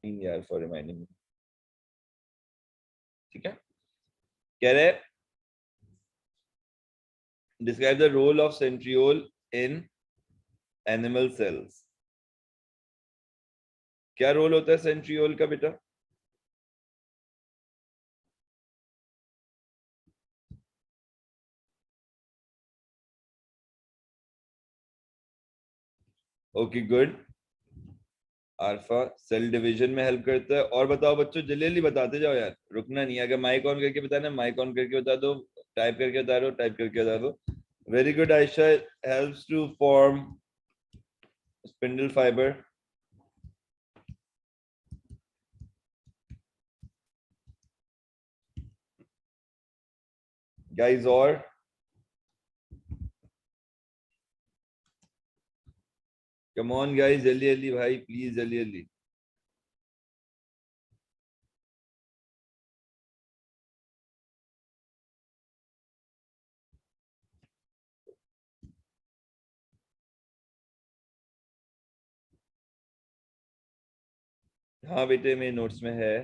यार for reminding. ठीक है, कह रहे describe the role of centriole in animal cells. क्या रोल होता है सेंट्रियोल का बेटा? Okay good. Alpha cell division में हेल्प करता है। और बताओ बच्चों, जल्दी जल्दी बताते जाओ यार, रुकना नहीं है। अगर माइक ऑन करके बताना, माइक ऑन करके बता दो। टाइप करके बता दो, टाइप करके बता दो। Very good Ayesha. Helps to form spindle fibre. Guys और कम ऑन गाइस, जल्दी जल्दी भाई, प्लीज जल्दी जल्दी। हाँ बेटे, मेरे नोट्स में है।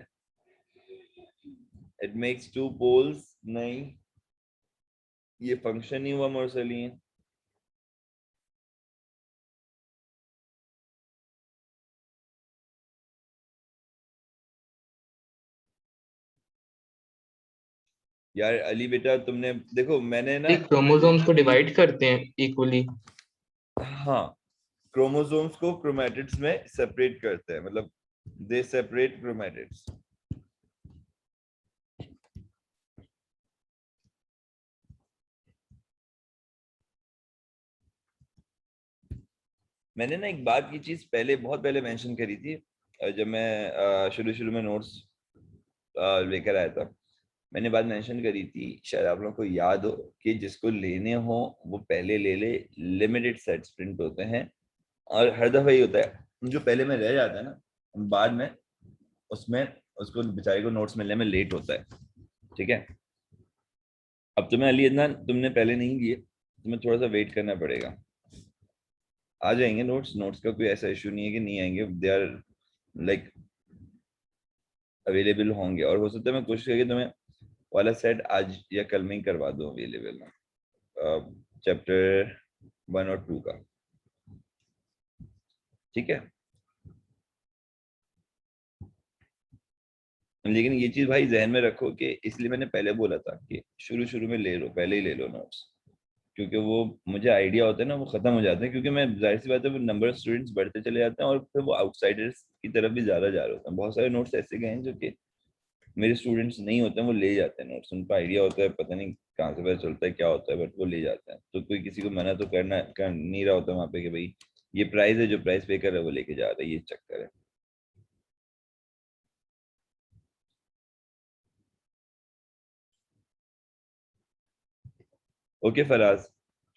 It makes two poles. नहीं, ये फंक्शन नहीं हुआ मोर्सलिन। यार अली बेटा, तुमने देखो मैंने ना क्रोमोसोम्स को डिवाइड करते हैं इक्वली। हाँ, क्रोमोसोम्स को क्रोमैटिड्स में सेपरेट करते हैं, मतलब दे सेपरेट क्रोमैटिड्स। मैंने ना एक बात की चीज पहले, बहुत पहले मेंशन करी थी, जब मैं शुरू शुरू में नोट्स लेकर आया था। मैंने बात मेंशन करी थी, शायद आप लोगों को याद हो, कि जिसको लेने हो वो पहले ले ले। लिमिटेड सेट्स प्रिंट होते हैं, और हर दफा ही होता है जो पहले में रह जाता है ना, बाद में उसमें उसको बेचारे को नोट्स मिलने में लेट होता है। ठीक है, अब तुम्हें अली इतना तुमने पहले नहीं लिए, तुम्हें थोड़ा सा वेट करना पड़ेगा। आ जाएंगे नोट्स, नोट्स का कोई ऐसा इशू नहीं है कि नहीं आएंगे। दे आर लाइक अवेलेबल होंगे, और हो सकता है मैं कोशिश करके तुम्हें वाला सेट आज या कल में ही करवा दूं अवेलेबल ना, चैप्टर 1 और 2 का। ठीक है, लेकिन ये चीज भाई जहन में रखो कि इसलिए मैंने पहले बोला था कि शुरू शुरू में ले लो, पहले ही ले लो नोट्स, क्योंकि वो मुझे आइडिया होता है ना, वो खत्म हो जाते हैं, क्योंकि मैं जाहिर सी बात है वो नंबर ऑफ स्टूडेंट्स बढ़ते चले जाते हैं, और फिर वो आउटसाइडर्स की तरफ भी ज्यादा जा रहे होते हैं। बहुत सारे नोट्स ऐसे गए हैं जो कि मेरे स्टूडेंट्स नहीं होते हैं, वो ले जाते हैं नोट्स, उनको आइडिया होता है, पता नहीं कहाँ से पता चलता है क्या होता है, बट वो ले जाते हैं। तो कोई किसी को मना तो करना कर नहीं रहा होता वहां पे कि भाई ये प्राइस है, जो प्राइस पे कर रहा है वो लेके जा रहा है, ये चक्कर है। Okay Faraz,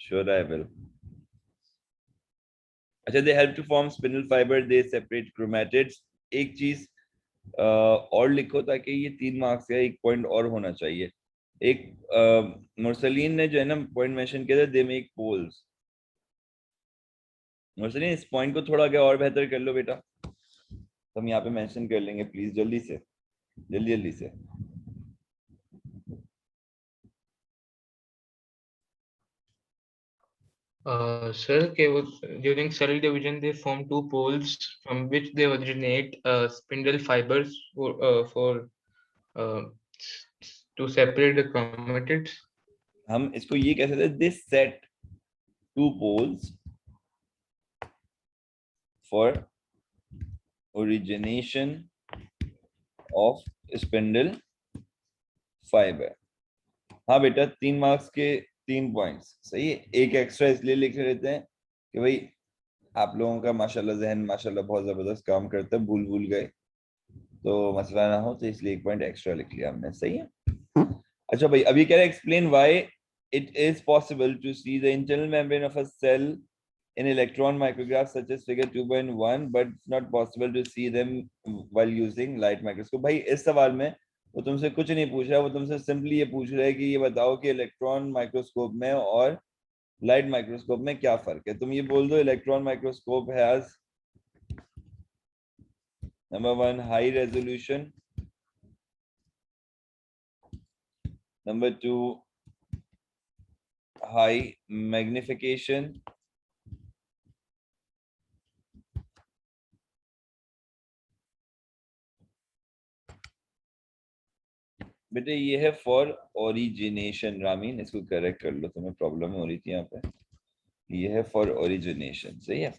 sure I will. अच्छा, they help to form spindle fibre, they separate chromatids. एक चीज और लिखो, ताकि ये 3 मार्क्स का 1 पॉइंट और होना चाहिए। एक मुरसलीन ने जो है ना पॉइंट मेंशन किया था, दे मेक पोल्स। मुरसलीन, इस पॉइंट को थोड़ा क्या और बेहतर कर लो बेटा, तो हम यहाँ पे मेंशन कर लेंगे, प्लीज जल्दी से, जल्दी जल्दी से। Sir, during cell division, they form two poles from which they originate spindle fibers uh, to separate the chromatids. हम इसको ये कह सकते हैं, this set two poles for origination of spindle fibre. हाँ बेटा, 3 मार्क्स के 3 पॉइंट्स सही है। एक एक्स्ट्रा इसलिए लिख लेते हैं कि भाई आप लोगों का माशाल्लाह जहन माशाल्लाह बहुत जबरदस्त काम करता है, भूल भूल गए तो मसला ना हो, तो इसलिए 1 पॉइंट एक्स्ट्रा लिख लिया हमने, सही है। अच्छा भाई, अभी कह रहे हैं explain why it is possible to see the internal membrane of a cell in electron micrographs such as figure 2.1, but it's not possible to see them while using light microscope। भाई इस सवाल में वो तुमसे कुछ नहीं पूछ रहा, वो तुमसे सिंपली ये पूछ रहा है कि ये बताओ कि इलेक्ट्रॉन माइक्रोस्कोप में और लाइट माइक्रोस्कोप में क्या फर्क है। तुम ये बोल दो electron microscope has Number 1, high resolution. Number 2, high magnification. बेटे ये है फॉर ओरिजिनेशन, रामीन इसको करेक्ट कर लो, तुम्हें प्रॉब्लम हो रही थी यहाँ पे। ये है फॉर ओरिजिनेशन, सही है।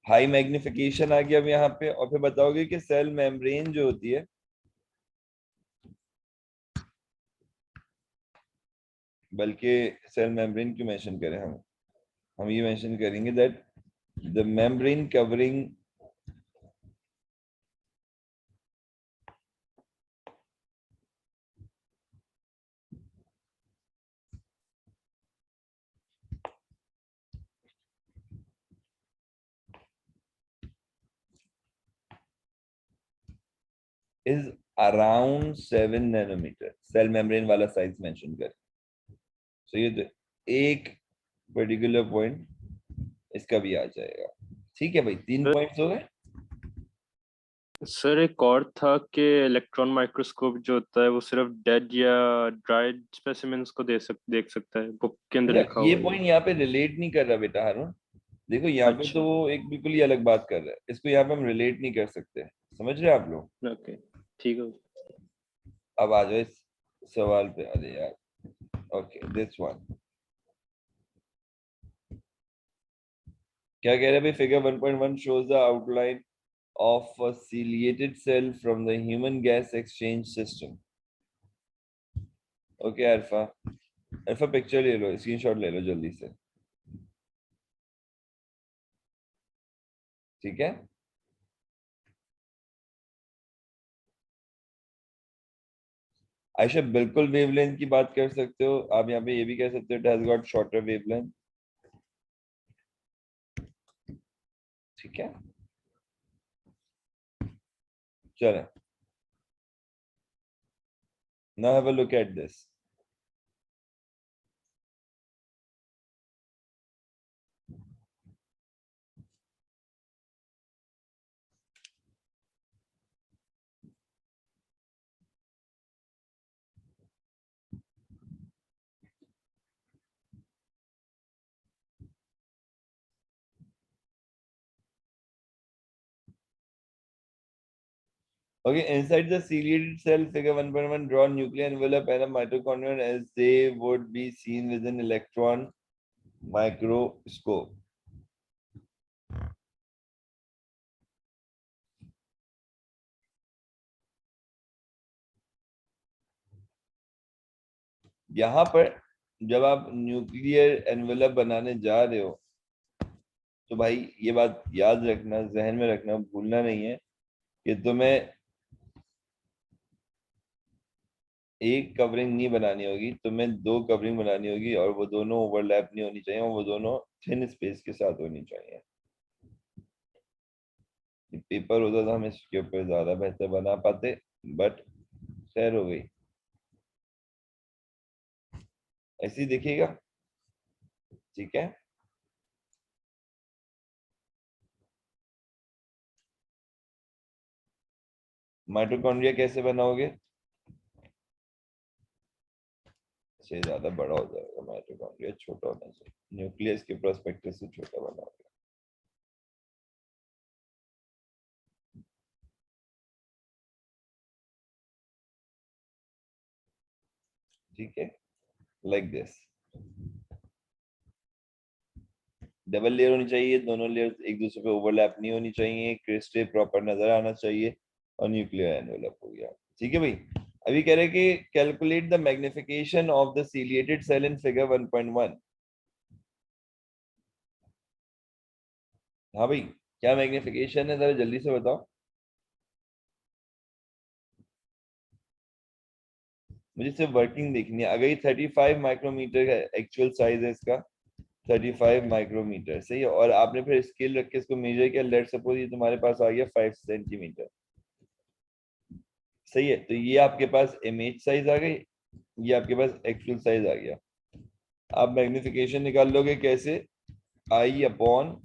हाई मैग्निफिकेशन आ गया अब यहाँ पे, और फिर बताओगे कि सेल मेम्ब्रेन जो होती है, बल्कि सेल मेम्ब्रेन क्यों मेंशन करें हम ये मेंशन करेंगे that the membrane covering is around 7 nanometre. Cell membrane वाला साइज मेंशन करें। सो ये तो एक पर्टिकुलर पॉइंट इसका भी आ जाएगा। ठीक है भाई, 3 पॉइंट्स हो गए। सर एक और था कि इलेक्ट्रॉन माइक्रोस्कोप जो होता है वो सिर्फ डेड या ड्राइड स्पेसिमेंस को देख सकता है, बुक के अंदर लिखा ये हुआ है। पॉइंट यहाँ पे रिलेट नहीं कर रहा बेटा हारून। देखो यहाँ पे तो वो एक बिल्कुल ही अलग बात कर रहा है, इसको यहाँ पे हम रिलेट नहीं कर सकते। समझ रहे हैं आप लोग? ओके ठीक है। अब आ जाओ इस सवाल पे। अरे यार, ओके दिस वन क्या कह रहे हैं भाई? Figure 1.1 shows the outline of a ciliated cell from the human gas exchange system. Okay Arfa, Arfa picture ले लो, स्क्रीनशॉट ले लो जल्दी से, ठीक है? आयशा बिल्कुल वेवलेंथ की बात कर सकते हो आप, यहाँ पे ये भी कह सकते हो it has got shorter wavelength, ठीक है? चलो now have a look at this. Okay, inside the ciliated cell, figure 1.1, draw nuclear envelope and a mitochondrion as they would be seen with an electron microscope. यहाँ पर जब आप nuclear envelope बनाने जा रहे हो तो भाई ये बात याद रखना, जहन में रखना, भूलना नहीं है कि तुम्हें एक कवरिंग नहीं बनानी होगी, तुम्हें 2 कवरिंग बनानी होगी, और वो दोनों ओवरलैप नहीं होनी चाहिए, और वो दोनों थिन स्पेस के साथ होनी चाहिए। पेपर होता तो हम इसके ऊपर ज्यादा बेहतर बना पाते, बट खैर हो गई, ऐसे ही दिखेगा, ठीक है? माइटोकॉन्ड्रिया कैसे बनाओगे? से ज्यादा बड़ा हो जाएगा, माइटोकॉन्ड्रिया छोटा होना चाहिए, न्यूक्लियस के प्रोस्पेक्टिव से छोटा बनाओगे। ठीक है, लाइक दिस। डबल लेयर होनी चाहिए, दोनों लेयर एक दूसरे पे ओवरलैप नहीं होनी चाहिए, क्रिस्टल प्रॉपर नजर आना चाहिए, और न्यूक्लियर एनवेलप हो गया। ठीक है भाई, अभी कह रहे कि calculate the magnification of the ciliated cell in figure 1.1। हाँ भाई, क्या मैग्निफिकेशन है, जरा जल्दी से बताओ मुझे, सिर्फ वर्किंग देखनी है। अगर ये 35 माइक्रोमीटर का एक्चुअल साइज है इसका, 35 माइक्रोमीटर, सही है, और आपने फिर स्केल रख के इसको मेजर किया, लेट सपोज ये तुम्हारे पास आ गया 5 सेंटीमीटर, सही है, तो ये आपके पास इमेज साइज आ गई, ये आपके पास एक्चुअल साइज आ गया। आप मैग्निफिकेशन निकाल लोगे कैसे? आई अपॉन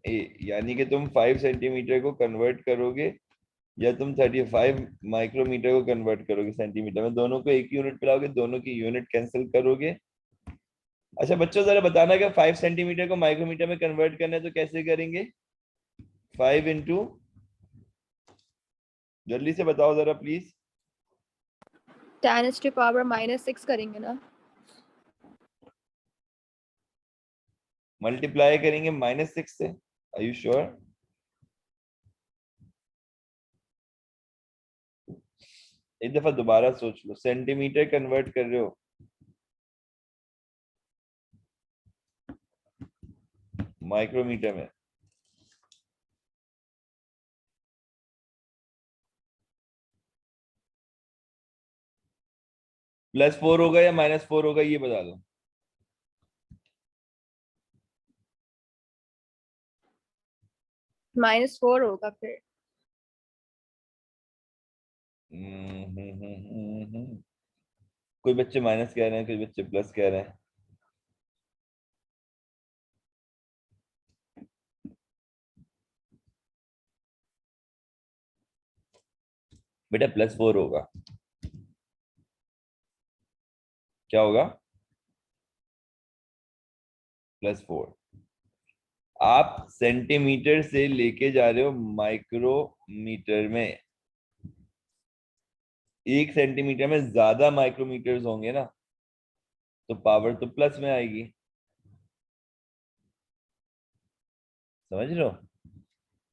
ए, यानी कि तुम 5 सेंटीमीटर को कन्वर्ट करोगे या तुम 35 माइक्रोमीटर को कन्वर्ट करोगे सेंटीमीटर में, दोनों को एक यूनिट पे लाओगे, दोनों की यूनिट कैंसिल करोगे। अच्छा बच्चों जरा बताना कि 5 सेंटीमीटर को माइक्रोमीटर में कन्वर्ट करना है तो कैसे करेंगे? 5 इंटू, जल्दी से बताओ जरा प्लीज। 10⁻⁻6 करेंगे ना? मल्टीप्लाई करेंगे -6 से। Are you sure? एक दफा दोबारा सोच लो, सेंटीमीटर कन्वर्ट कर रहे हो माइक्रोमीटर में, +4 होगा या -4 होगा ये बता दो। -4 होगा फिर। कोई बच्चे माइनस कह रहे हैं, कोई बच्चे प्लस कह रहे हैं। बेटा +4 होगा। क्या होगा? +4। आप सेंटीमीटर से लेके जा रहे हो माइक्रोमीटर में, 1 सेंटीमीटर में ज्यादा माइक्रोमीटर्स होंगे ना, तो पावर तो प्लस में आएगी। समझ रहे हो?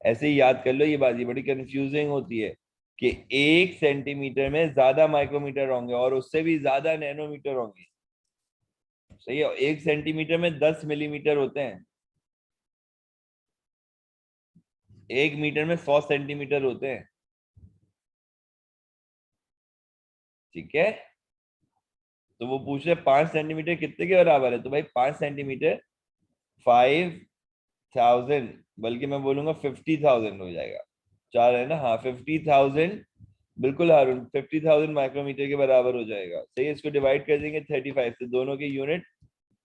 ऐसे ही याद कर लो ये बात, ये बड़ी कंफ्यूजिंग होती है कि 1 सेंटीमीटर में ज्यादा माइक्रोमीटर होंगे और उससे भी ज्यादा नैनोमीटर होंगे। सही है? 1 सेंटीमीटर में 10 मिलीमीटर होते हैं, 1 मीटर में 100 सेंटीमीटर होते हैं। ठीक है? तो वो पूछ रहे 5 सेंटीमीटर कितने के बराबर है, तो भाई 5 सेंटीमीटर 5000, बल्कि मैं बोलूंगा 50,000 हो जाएगा। 4 है ना? हाँ 50,000, बिल्कुल हारून, 50,000 माइक्रोमीटर के बराबर हो जाएगा। सही है? इसको डिवाइड कर देंगे 35 से, दोनों के यूनिट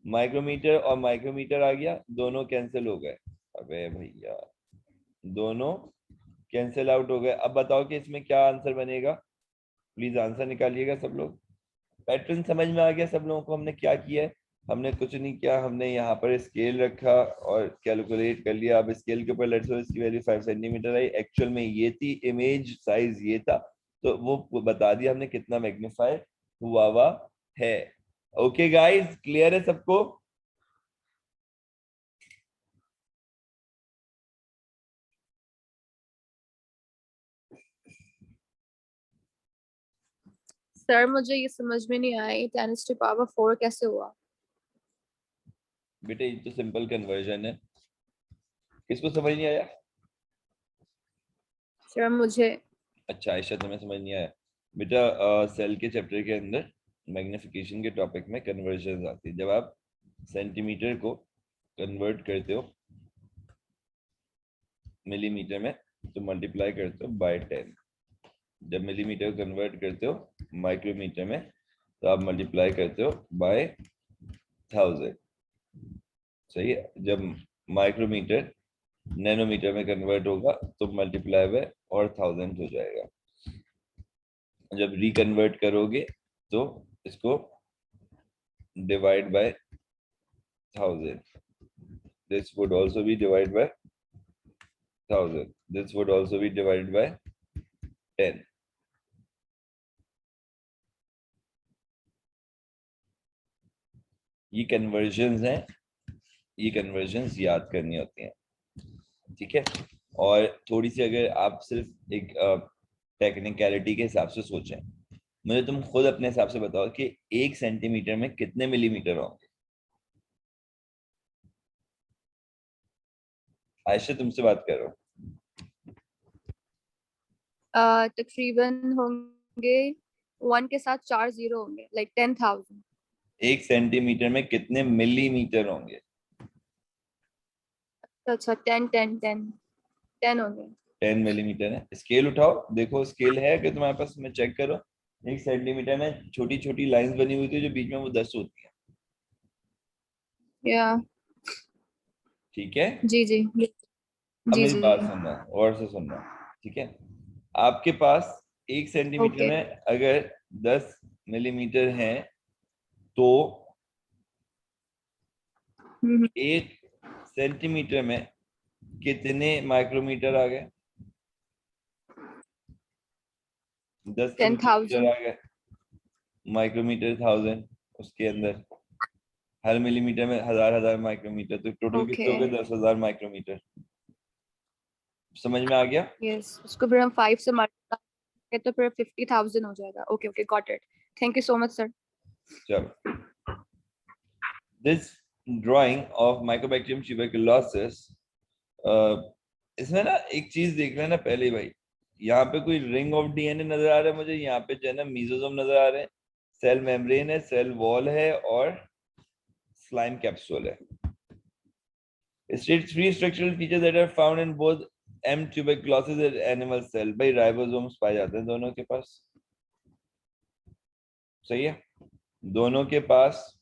माइक्रोमीटर और माइक्रोमीटर आ गया, दोनों कैंसिल हो गए। अबे भैया दोनों कैंसिल आउट हो गए। अब बताओ कि इसमें क्या आंसर बनेगा, प्लीज आंसर निकालिएगा सब लोग। पैटर्न समझ में आ गया सब लोगों को? हमने क्या किया है? हमने कुछ नहीं किया, हमने यहाँ पर स्केल रखा और कैलकुलेट कर लिया। अब स्केल के ऊपर लेट्स सपोज इसकी वैल्यू 5 सेंटीमीटर आई, एक्चुअल में ये थी, इमेज साइज ये था, तो वो बता दिया हमने कितना मैग्नीफाई हुआ है। ओके गाइस, क्लियर है सबको? सर मुझे ये समझ में नहीं आया 10⁻4 कैसे हुआ? बेटे ये तो सिंपल कन्वर्जन है, किसको समझ नहीं आया? सर मुझे। अच्छा आयशा तुम्हें समझ नहीं आया? बेटा सेल के चैप्टर के अंदर मैग्निफिकेशन के टॉपिक में कन्वर्जन आती है। जब आप सेंटीमीटर को कन्वर्ट करते हो मिलीमीटर में तो मल्टीप्लाई करते हो बाय 10। जब मिलीमीटर को कन्वर्ट करते हो माइक्रोमीटर में तो आप मल्टीप्लाई करते हो बाय 1000। सही है? जब माइक्रोमीटर नैनोमीटर में कन्वर्ट होगा तो मल्टीप्लाई बाय और 1000 हो जाएगा। जब रिकन्वर्ट करोगे तो इसको divide by 1000, this would also be divided by 1000, this would also be divided by 10। ये कन्वर्जन्स हैं, ये कन्वर्जन्स याद करनी होती हैं। ठीक है? और थोड़ी सी अगर आप सिर्फ एक टेक्निकलिटी के हिसाब से सोचें, मुझे तुम खुद अपने हिसाब से बताओ कि 1 सेंटीमीटर में कितने मिलीमीटर होंगे? आयशा तुमसे बात कर रहा हूँ। तकरीबन होंगे 1 के साथ 4 0 होंगे, लाइक 10,000। 1 सेंटीमीटर में कितने मिलीमीटर होंगे? अच्छा 10 10 10 10 होंगे। 10 मिलीमीटर है। स्केल उठाओ, देखो स्केल है कि तुम्हारे पास, में चेक करो। 1 सेंटीमीटर में छोटी छोटी लाइंस बनी हुई थी जो बीच में वो 10 होती है। या ठीक है? जी जी अब जी मेरी जी। बात सुनना और से सुनना। ठीक है? आपके पास 1 सेंटीमीटर Okay. में अगर 10 मिलीमीटर है तो हम्म, 1 सेंटीमीटर में कितने माइक्रोमीटर आ गए? 10 के 10,000. मिलीमीटर आ गए, माइक्रोमीटर 1000, उसके अंदर हर मिलीमीटर में 1000 माइक्रोमीटर, तो टोटल कितने हो Okay. गए? 10,000 माइक्रोमीटर। समझ में आ गया? Yes. उसको फिर हम 5 से मल्टीप्लाई करें तो फिर 50,000 हो जाएगा. Okay, okay, got it. Thank you so much, sir. चलो, this drawing of Mycobacterium tuberculosis, इसमें ना एक चीज देख लेना पहले भाई, यहाँ पे कोई रिंग ऑफ डीएनए नजर आ रहा है मुझे, यहाँ पे जो है ना मीजोसोम नजर आ रहे हैं, सेल मेम्ब्रेन है, सेल वॉल है और स्लाइम कैप्सूल है. States three structural features that are found in both M. tuberculosis and animal cell. भाई राइबोसोम्स पाए जाते हैं दोनों के पास. सही है, दोनों के पास.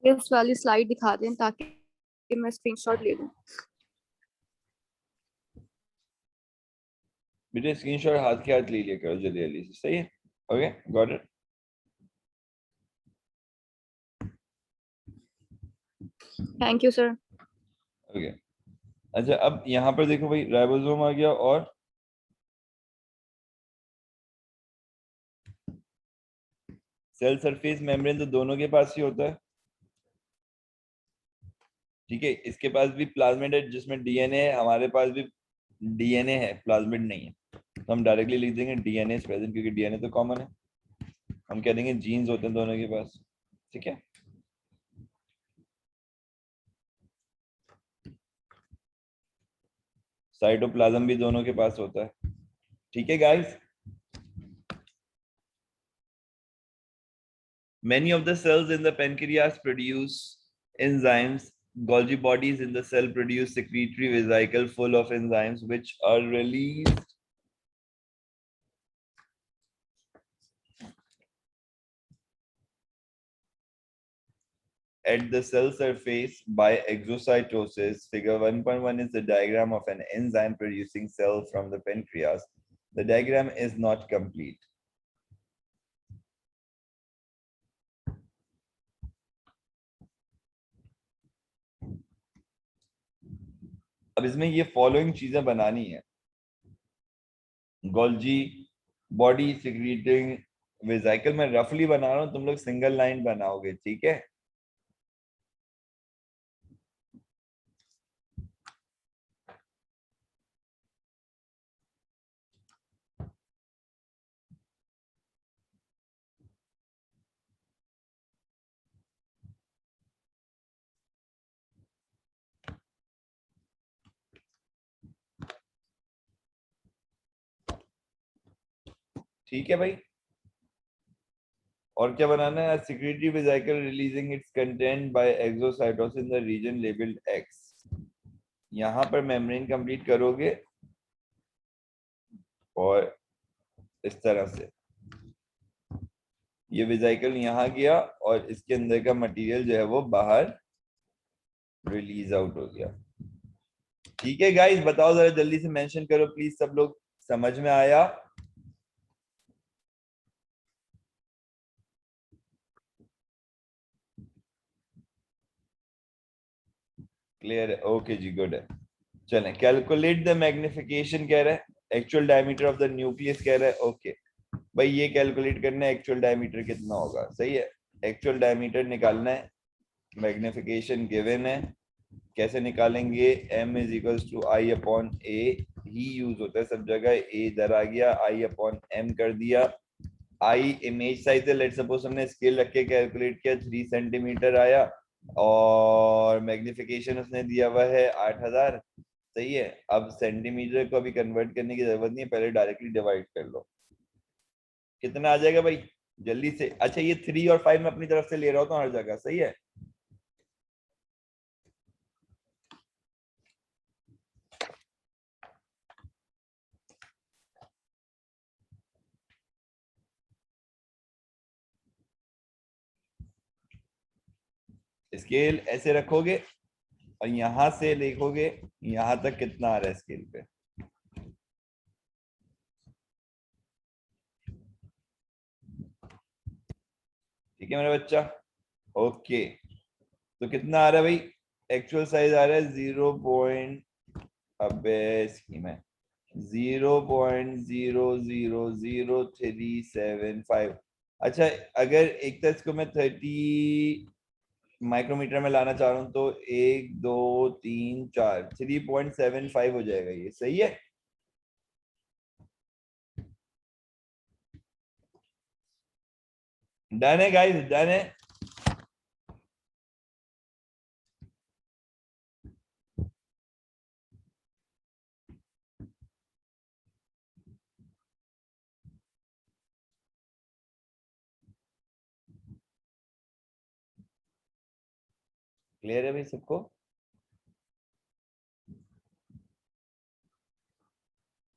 इस वाली स्लाइड दिखा दें ताकि मैं स्क्रीनशॉट ले लूं. बेटे स्क्रीनशॉट हाथ के हाथ ले लिया करो जल्दी जल्दी से. सही है, okay, got it. Thank you sir. Okay, अच्छा अब यहाँ पर देखो भाई, राइबोसोम आ गया और सेल सरफेस मेम्ब्रेन तो दोनों के पास ही होता है. ठीक है, इसके पास भी प्लाज्मिड है जिसमें डीएनए है, हमारे पास भी डीएनए है, प्लाज्मिड नहीं है, तो हम डायरेक्टली लिख देंगे डीएनए इज प्रेजेंट, क्योंकि डीएनए तो कॉमन है. हम कह देंगे जीन्स होते हैं दोनों के पास. ठीक है, साइटोप्लाज्म भी दोनों के पास होता है. ठीक है guys, many of the cells in the pancreas produce enzymes. Golgi bodies in the cell produce secretory vesicle full of enzymes which are released at the cell surface by exocytosis. Figure 1.1 is the diagram of an enzyme producing cell from the pancreas. The diagram is not complete. अब इसमें ये following चीजें बनानी है. Golgi body secreting vesicle, मैं रफली बना रहा हूं, तुम लोग सिंगल लाइन बनाओगे. ठीक है, ठीक है भाई. और क्या बनाना है? Secretory vesicle releasing its content by exocytosis in the region labelled X. यहां पर मेम्ब्रेन कंप्लीट करोगे और इस तरह से ये वेसिकल यहां गया और इसके अंदर का मटेरियल जो है वो बाहर रिलीज आउट हो गया. ठीक है गाइस, बताओ जरा जल्दी से मेंशन करो प्लीज सब लोग. समझ में आया? क्लियर है? ओके जी, गुड है. चलें, कैलकुलेट द मैग्निफिकेशन कह रहा है, actual diameter of the nucleus कह रहा है. ओके भाई, ये कैलकुलेट करना है एक्चुअल डायमीटर कितना होगा. सही है, एक्चुअल डायमीटर निकालना है, मैग्निफिकेशन गिवन है. कैसे निकालेंगे? m is equals to I upon A ही यूज होता है सब जगह. ए इधर आ गया, आई अपॉन m कर दिया. आई इमेज साइज है, लेट्स सपोज हमने स्केल रख के कैलकुलेट किया, 3 सेंटीमीटर आया और मैग्निफिकेशन उसने दिया हुआ है 8000. सही है, अब सेंटीमीटर को अभी कन्वर्ट करने की जरूरत नहीं है, पहले डायरेक्टली डिवाइड कर लो. कितना आ जाएगा भाई जल्दी से? अच्छा, ये 3 और 5 मैं अपनी तरफ से ले रहा हूँ हर जगह. सही है, स्केल ऐसे रखोगे और यहां से देखोगे यहां तक कितना आ रहा है स्केल पे. ठीक है मेरा बच्चा, ओके। तो कितना आ रहा है भाई, एक्चुअल साइज आ रहा है 0.0000375। अच्छा, अगर एक तरह इसको मैं 30 माइक्रोमीटर में लाना चाह रहा हूं तो 1 2 3 4 3.75 हो जाएगा, ये सही है। डन है गाइस, डन है। क्लियर है भाई सबको?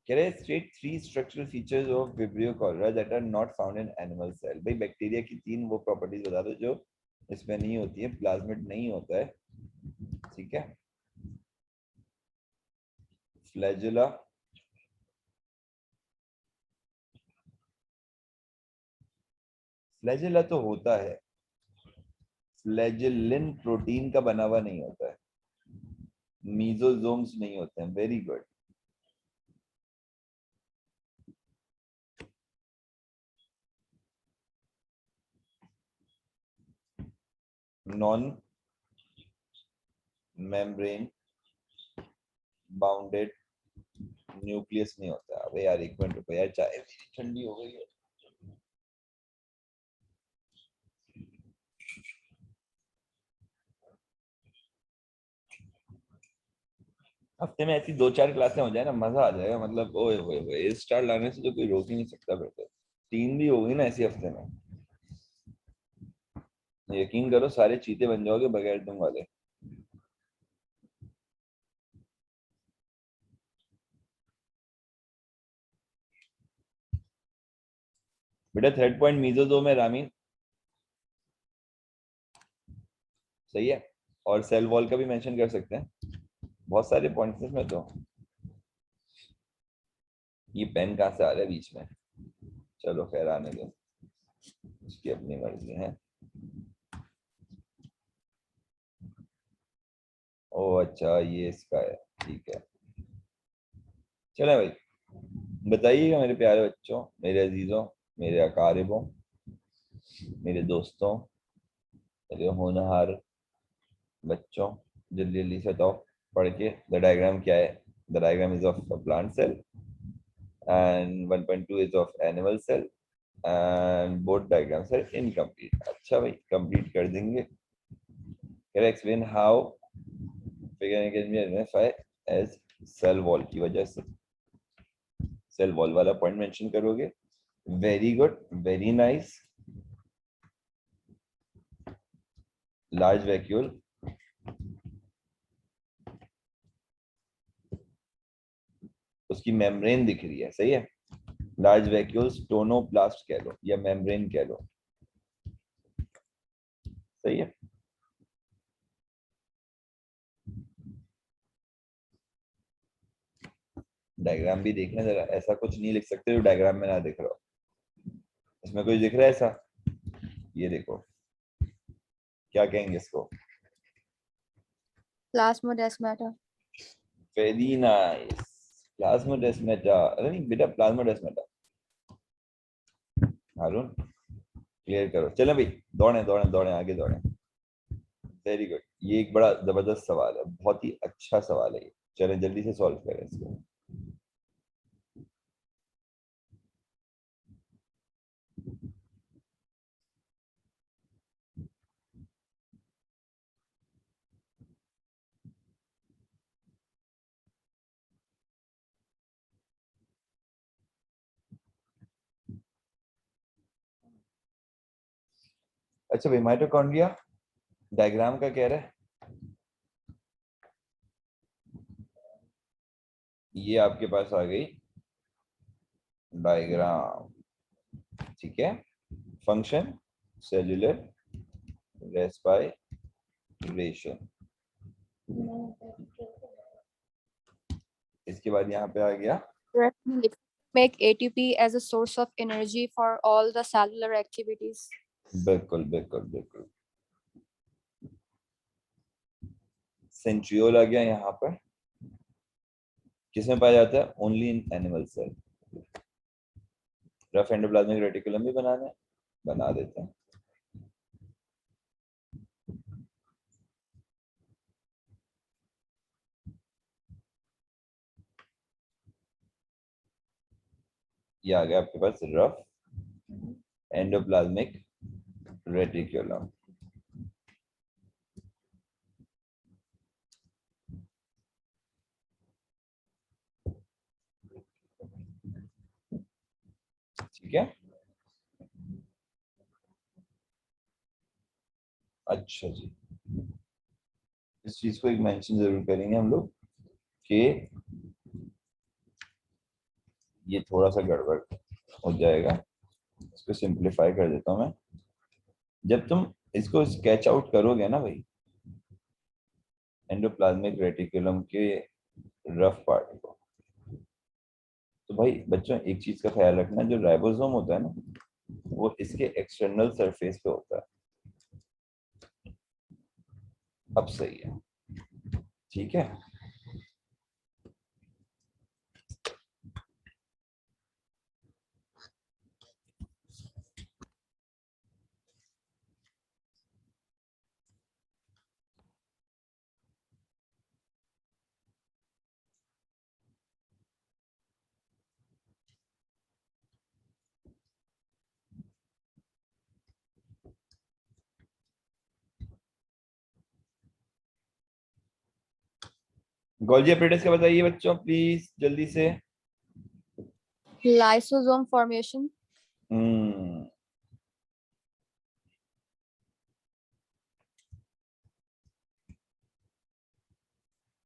कह रहे state 3 structural features of vibrio cholera that are not found in animal cell. भाई बैक्टीरिया की 3 वो प्रॉपर्टीज बता दो जो इसमें नहीं होती है, प्लाज्मिड नहीं होता है, ठीक है। फ्लैजुला, फ्लैजुला तो होता है, फ्लैजिलिन प्रोटीन का बना हुआ नहीं होता है, मीजोजोम्स नहीं होते हैं। Very good. Non membrane bounded nucleus नहीं होता। अबे यार एक मिनट रुको यार, चाय मेरी ठंडी हो गई है। हफ्ते में ऐसी 2-4 क्लासें हो जाए ना, मजा आ जाएगा। मतलब ओए होए होए, स्टार लाने से तो कोई रोक ही नहीं सकता। फिर तो 3 भी होगी ना ऐसी हफ्ते में, यकीन करो सारे चीते बन जाओगे बगैर तुम वाले। बेटा थर्ड पॉइंट मीजोजोम है रामीन, सही है। और सेल वॉल का भी मेंशन कर सकते हैं, बहुत सारे पॉइंट्स में। तो ये पेन कहाँ से आ रहा है बीच में, चलो खैर आने दो, उसकी अपनी मर्जी है। ओ अच्छा ये इसका है, ठीक है। चलो भाई बताइएगा मेरे प्यारे बच्चों, मेरे अजीजों, मेरे अकारिबों, मेरे दोस्तों, मेरे होनहार बच्चों, जल्दी जल्दी से तो पढ़ के द डायग्राम क्या है। The diagram is of a plant cell and 1.2 is of animal cell and both diagrams are incomplete. अच्छा भाई कंप्लीट कर देंगे। Can I explain how figure can be identified as cell wall की वजह से cell wall वाला point mention करोगे। Very good, very nice. Large vacuole, उसकी मेम्ब्रेन दिख रही है, सही है। लार्ज वैक्यूल स्टोनोप्लास्ट कह लो या मेम्ब्रेन कह लो, सही है। डायग्राम भी देखना जरा, ऐसा कुछ नहीं लिख सकते जो डायग्राम में ना दिख रहा हो। इसमें कुछ दिख रहा है ऐसा, ये देखो क्या कहेंगे इसको, प्लाज्मोडेस्माटा। Very nice, plasmodesmata. अरे नहीं बेटा प्लाज्मोडेस्माटा। हारून क्लियर करो, चलो भाई दौड़े दौड़े दौड़े आगे दौड़े। वेरी गुड, ये एक बड़ा जबरदस्त सवाल है, बहुत ही अच्छा सवाल है ये। चलें जल्दी से सॉल्व करें इसको। अच्छा भाई माइटोकॉन्ड्रिया डायग्राम का कह रहा है, ये आपके पास आ गई डायग्राम, ठीक है। फंक्शन सेल्यूलर रेस्पिरेशन, इसके बाद यहाँ पे आ गया Make ATP as a source of energy for all the cellular activities. बिल्कुल बिल्कुल बिल्कुल। सेंट्रियोल आ गया यहाँ पर, किसमें पाया जाता है? Only in animal cell. Rough endoplasmic reticulum भी बनाना है, बना देते हैं। ये आ गया आपके पास रफ एंडोप्लाज्मिक रेटिकुलम। ठीक है, अच्छा जी। इस चीज को एक मेंशन जरूर करेंगे हम लोग कि ये थोड़ा सा गड़बड़ हो जाएगा। इसको सिंपलीफाई कर देता हूं मैं। जब तुम इसको स्केच आउट करोगे ना भाई, एंडोप्लाज्मिक रेटिकुलम के रफ पार्ट को, तो भाई बच्चों एक चीज का ख्याल रखना, जो राइबोसोम होता है ना, वो इसके एक्सटर्नल सरफेस पे होता है। अब सही है, ठीक है। गोल्जी ऑपरेटर्स का बताइए बच्चों प्लीज जल्दी से। Lysosome formation, hmm,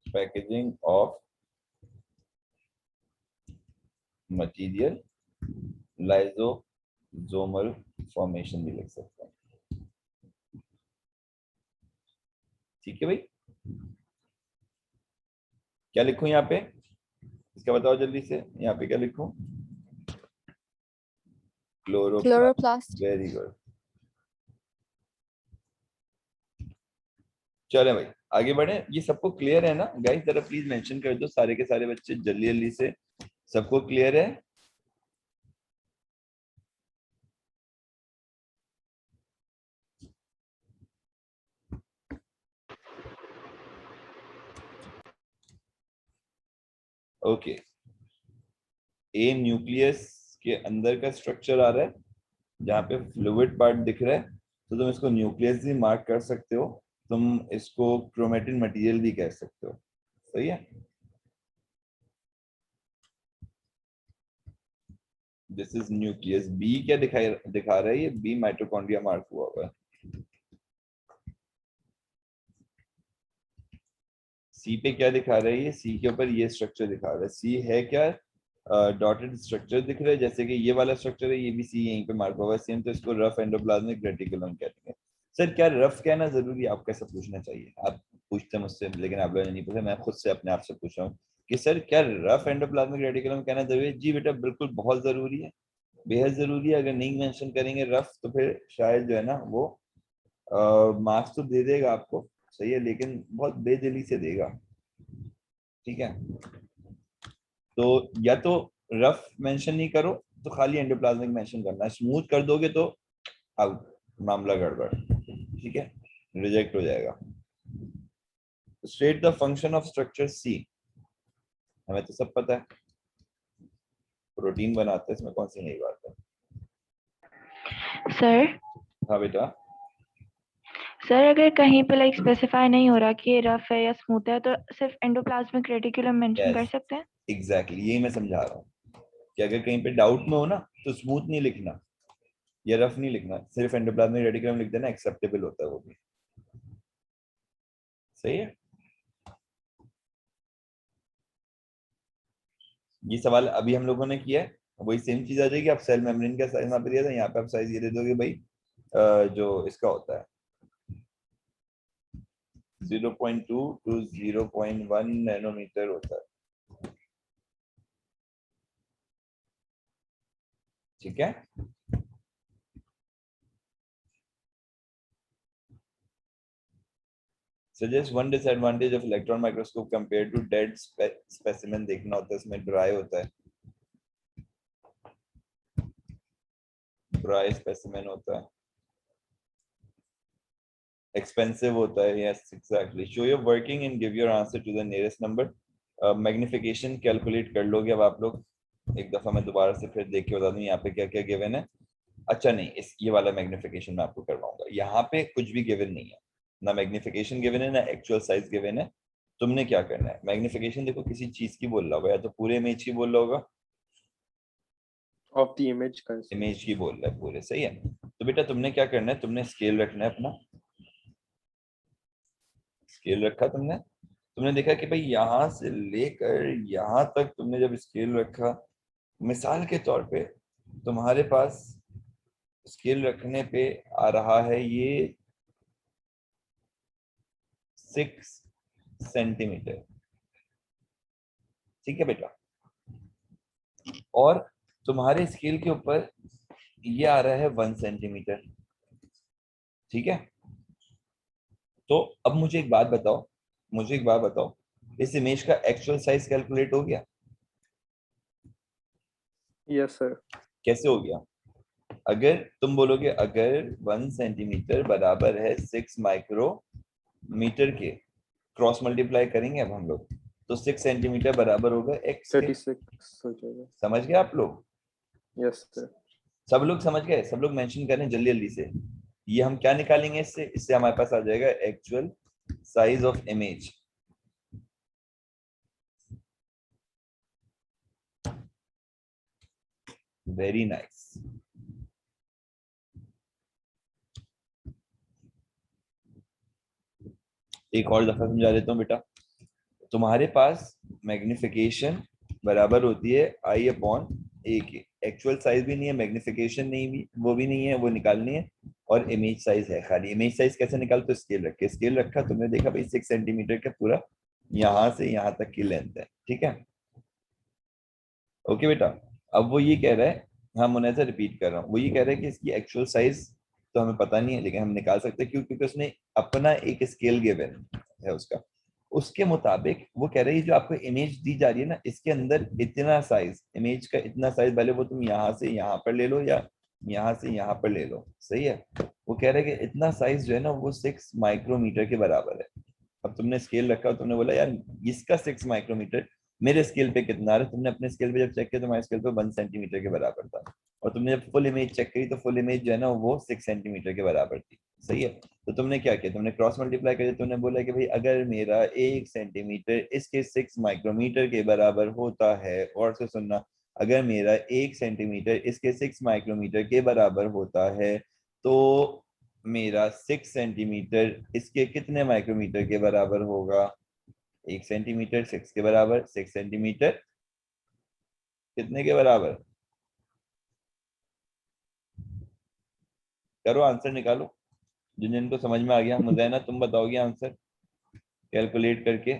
packaging of material, lysosomal formation भी लिख सकते हैं। ठीक है भाई, क्या लिखूं यहाँ पे? इसका बताओ जल्दी से, यहाँ पे क्या लिखूं? क्लोरोप्लास्ट। क्लोरोप्लास्ट। Very good. चले भाई आगे बढ़े। ये सबको क्लियर है ना गाइस? जरा प्लीज मेंशन कर दो सारे के सारे बच्चे जल्दी जल्दी से। सबको क्लियर है? ओके, ए न्यूक्लियस के अंदर का स्ट्रक्चर आ रहा है, जहाँ पे फ्लूइड पार्ट दिख रहा है, तो तुम इसको न्यूक्लियस भी मार्क कर सकते हो, तुम इसको क्रोमेटिन मटेरियल भी कह सकते हो। सही है, दिस इज न्यूक्लियस। बी क्या दिखा रहा है? ये बी माइटोकॉन्ड्रिया मार्क हुआ है। सी पे क्या दिखा रहा है? ये सी के ऊपर ये स्ट्रक्चर दिखा रहा है। सी है क्या? डॉटेड स्ट्रक्चर दिख रहा है, जैसे कि ये वाला स्ट्रक्चर है, ये भी सी यहीं पे मार्क हुआ है सेम, तो इसको रफ एंडोप्लाज्मिक रेटिकुलम कहते हैं। सर क्या रफ कहना जरूरी है? आपको ऐसा पूछना चाहिए, आप पूछते हैं मुझसे, लेकिन आप लोगों ने नहीं पूछा, मैं खुद से अपने आप से पूछ रहा हूँ कि सर क्या रफ एंडोप्लाज्मिक रेटिकुलम कहना जरूरी है? जी बेटा बिल्कुल, बहुत जरूरी है, बेहद जरूरी है। अगर नहीं मेंशन करेंगे रफ तो फिर शायद जो है ना वो मार्क्स तो दे देगा आपको, सही है, लेकिन बहुत बेदिली से देगा। ठीक है, तो या तो रफ मेंशन नहीं करो तो खाली एंडोप्लाज्मिक मेंशन करना, स्मूथ कर दोगे तो आउट, मामला गड़बड़। ठीक है, रिजेक्ट हो जाएगा। State the function of structure C, हमें तो सब पता है, प्रोटीन बनाते हैं, इसमें कौन सी नई बात है? सर हाँ बेटा, सर अगर कहीं पे लाइक स्पेसिफाई नहीं हो रहा कि ये रफ है या स्मूथ है, तो सिर्फ एंडोप्लाज्मिक रेटिकुलम मेंशन कर यस सकते हैं। एग्जैक्टली, यही मैं समझा रहा हूँ कि अगर कहीं पे डाउट में हो ना तो स्मूथ नहीं लिखना या रफ नहीं लिखना, सिर्फ एंडोप्लाज्मिक रेटिकुलम लिख देना, एक्सेप्टेबल होता है वो भी। सही है, ये सवाल अभी हम लोगों ने किया है, वही सेम चीज आ जाएगी। आप सेल मेम्ब्रेन का साइज यहाँ पे दिया था, यहाँ पे आप साइज ये दे दोगे भाई, जो इसका होता है 0.2 to 0.1 नैनोमीटर होता है। ठीक है, Suggest one disadvantage of electron microscope compared to dead specimen. देखना होता है, इसमें ड्राई होता है, ड्राई स्पेसिमेन होता है, एक्सपेंसिव होता है. Yes exactly. Show your working and give your answer to the nearest number. Magnification calculate कर लोगे अब आप लोग. एक दफा मैं दोबारा से फिर देख के बता दूं यहाँ पे क्या क्या गिवन है. अच्छा नहीं, इस ये वाला मैग्निफिकेशन मैं आपको करवाऊंगा. यहाँ पे कुछ भी गिवन नहीं है, ना मैग्निफिकेशन गिवन है ना एक्चुअल साइज गिवन है. तुमने क्या करना है, मैग्निफिकेशन देखो किसी चीज की बोल रहा होगा, या तो पूरे इमेज की बोल रहा होगा, ऑफ द इमेज का इमेज की बोल रहा है पूरे. सही है. तो बेटा तुमने क्या करना है, तुमने स्केल रखना है अपना. स्केल रखा तुमने, तुमने देखा कि भाई यहां से लेकर यहां तक तुमने जब स्केल रखा, मिसाल के तौर पे तुम्हारे पास स्केल रखने पे आ रहा है ये 6 सेंटीमीटर. ठीक है बेटा. और तुम्हारे स्केल के ऊपर ये आ रहा है 1 सेंटीमीटर. ठीक है. तो अब मुझे एक बात बताओ, मुझे एक बात बताओ, इस इमेज का एक्चुअल साइज कैलकुलेट हो गया? Yes sir. कैसे हो गया? अगर तुम बोलोगे अगर 1 सेंटीमीटर बराबर है 6 माइक्रोमीटर के, क्रॉस मल्टीप्लाई करेंगे अब हम लोग, तो 6 सेंटीमीटर बराबर होगा x के. 36 हो जाएगा. समझ गए आप लोग? Yes sir. सब लोग समझ गए? सब लोग मेंशन करें जल्दी जल्दी से. ये हम क्या निकालेंगे इससे? इससे हमारे पास आ जाएगा actual size of image. Very nice. एक और दफा समझा देता हूँ बेटा. तुम्हारे पास मैग्निफिकेशन बराबर होती है आई अपॉन ए के. एक्चुअल साइज भी नहीं है, मैग्निफिकेशन नहीं भी, वो भी नहीं है, वो निकालनी है. और इमेज साइज है खाली. इमेज साइज कैसे निकाल? तो स्केल रख के, स्केल रखा, तुमने देखा भाई 6 सेंटीमीटर का पूरा यहाँ से यहाँ तक की लेंथ है. ठीक है. ओके बेटा. अब वो ये कह रहा है, हाँ मुनैज़र रिपीट कर रहा हूँ, वो ये कह रहा है कि इसकी एक्चुअल साइज तो हमें पता नहीं है, लेकिन हम निकाल सकते हैं. क्यों? क्योंकि उसने अपना एक स्केल गिवन है उसका, उसके मुताबिक वो कह रही है जो आपको इमेज दी जा रही है ना, इसके अंदर इतना साइज, इमेज का इतना साइज, भले वो तुम यहाँ से यहाँ पर ले लो या यहाँ से यहाँ पर ले लो. सही है. वो कह रहे हैं कि इतना साइज जो है ना वो 6 माइक्रोमीटर के बराबर है. अब तुमने स्केल रखा, तुमने बोला यार इसका 6 माइक्रोमीटर मेरे स्केल पे कितना आ रहा है. तुमने अपने स्केल पे जब चेक किया, तुम्हारे स्केल पे 1 सेंटीमीटर के बराबर था. और तुमने जब फुल इमेज चेक करी तो फुल इमेज जो है ना वो 6 सेंटीमीटर के बराबर थी. सही है. तो तुमने क्या किया, तुमने क्रॉस मल्टीप्लाई कर, तुमने बोला कि भाई अगर मेरा 1 सेंटीमीटर इसके 6 माइक्रोमीटर के बराबर होता है, और से सुनना, अगर मेरा 1 सेंटीमीटर इसके 6 माइक्रोमीटर के बराबर होता है, तो मेरा 6 सेंटीमीटर इसके कितने माइक्रोमीटर के बराबर होगा? 1 सेंटीमीटर 6 के बराबर, 6 सेंटीमीटर कितने के बराबर? करो आंसर निकालो, जिन जिनको समझ में आ गया. मुज़ैना तुम बताओगे आंसर कैलकुलेट करके?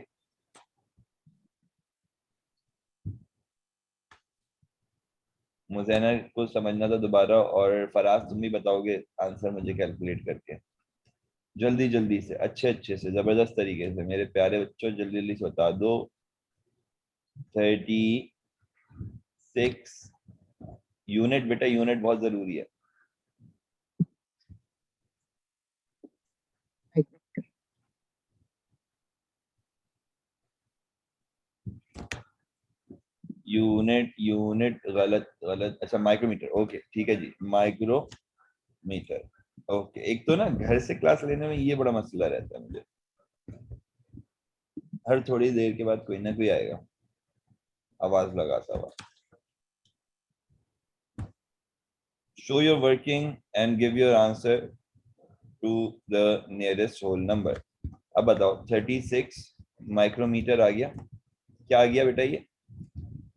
मुज़ैना को समझना था दोबारा, और फराज तुम भी बताओगे आंसर मुझे कैलकुलेट करके. जल्दी जल्दी से, अच्छे अच्छे से, जबरदस्त तरीके से मेरे प्यारे बच्चों, जल्दी जल्दी से बता दो. 36 यूनिट बेटा, यूनिट बहुत जरूरी है. यूनिट यूनिट गलत गलत. अच्छा माइक्रोमीटर. ओके ठीक है जी, माइक्रोमीटर. ओके. एक तो ना घर से क्लास लेने में ये बड़ा मसला रहता है मुझे, हर थोड़ी देर के बाद कोई ना कोई आएगा आवाज लगाता हुआ. Show your working and give your answer to the nearest whole number. अब बताओ 36 माइक्रोमीटर आ गया. क्या आ गया बेटा?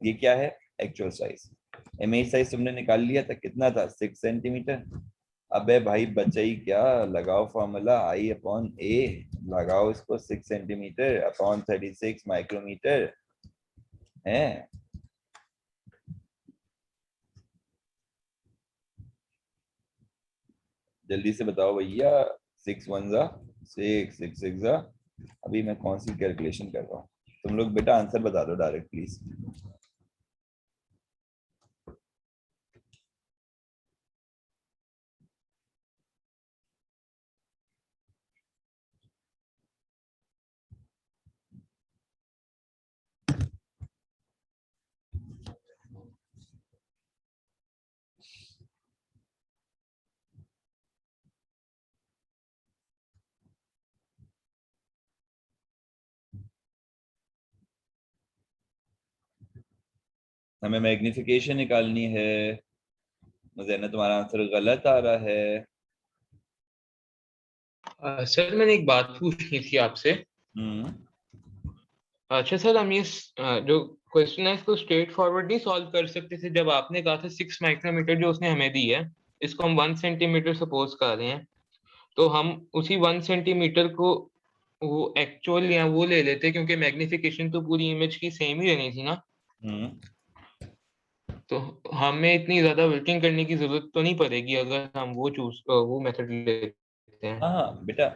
ये क्या है? Actual size. इमेज साइज तुमने निकाल लिया था, कितना था? 6 सेंटीमीटर. अबे भाई बचा ही क्या, लगाओ फॉर्मूला आई अपॉन ए, लगाओ इसको 6 सेंटीमीटर अपॉन 36 माइक्रोमीटर है. जल्दी से बताओ भैया. 6 1 जा 6, 6 6 जा अभी मैं कौन सी कैलकुलेशन कर रहा हूँ, तुम लोग बेटा आंसर बता दो डायरेक्ट प्लीज। हमें मैग्निफिकेशन निकालनी है। मुझे ना तुम्हारा आंसर गलत आ रहा है। सर मैंने एक बात पूछनी थी आपसे। अच्छा सर, हम ये जो क्वेश्चन है इसको स्ट्रेट फॉरवर्ड नहीं सॉल्व कर सकते थे? जब आपने कहा था 6 माइक्रोमीटर जो उसने हमें दी है, इसको हम 1 सेंटीमीटर सपोज कर रहे हैं, तो हम उसी 1 सेंटीमीटर को वो एक्चुअल या वो ले लेते, क्योंकि मैग्निफिकेशन तो पूरी इमेज की सेम ही रहनी थी ना। तो हमें इतनी ज्यादा वर्किंग करने की जरूरत तो नहीं पड़ेगी अगर हम वो मेथड लेते हैं। हाँ बेटा,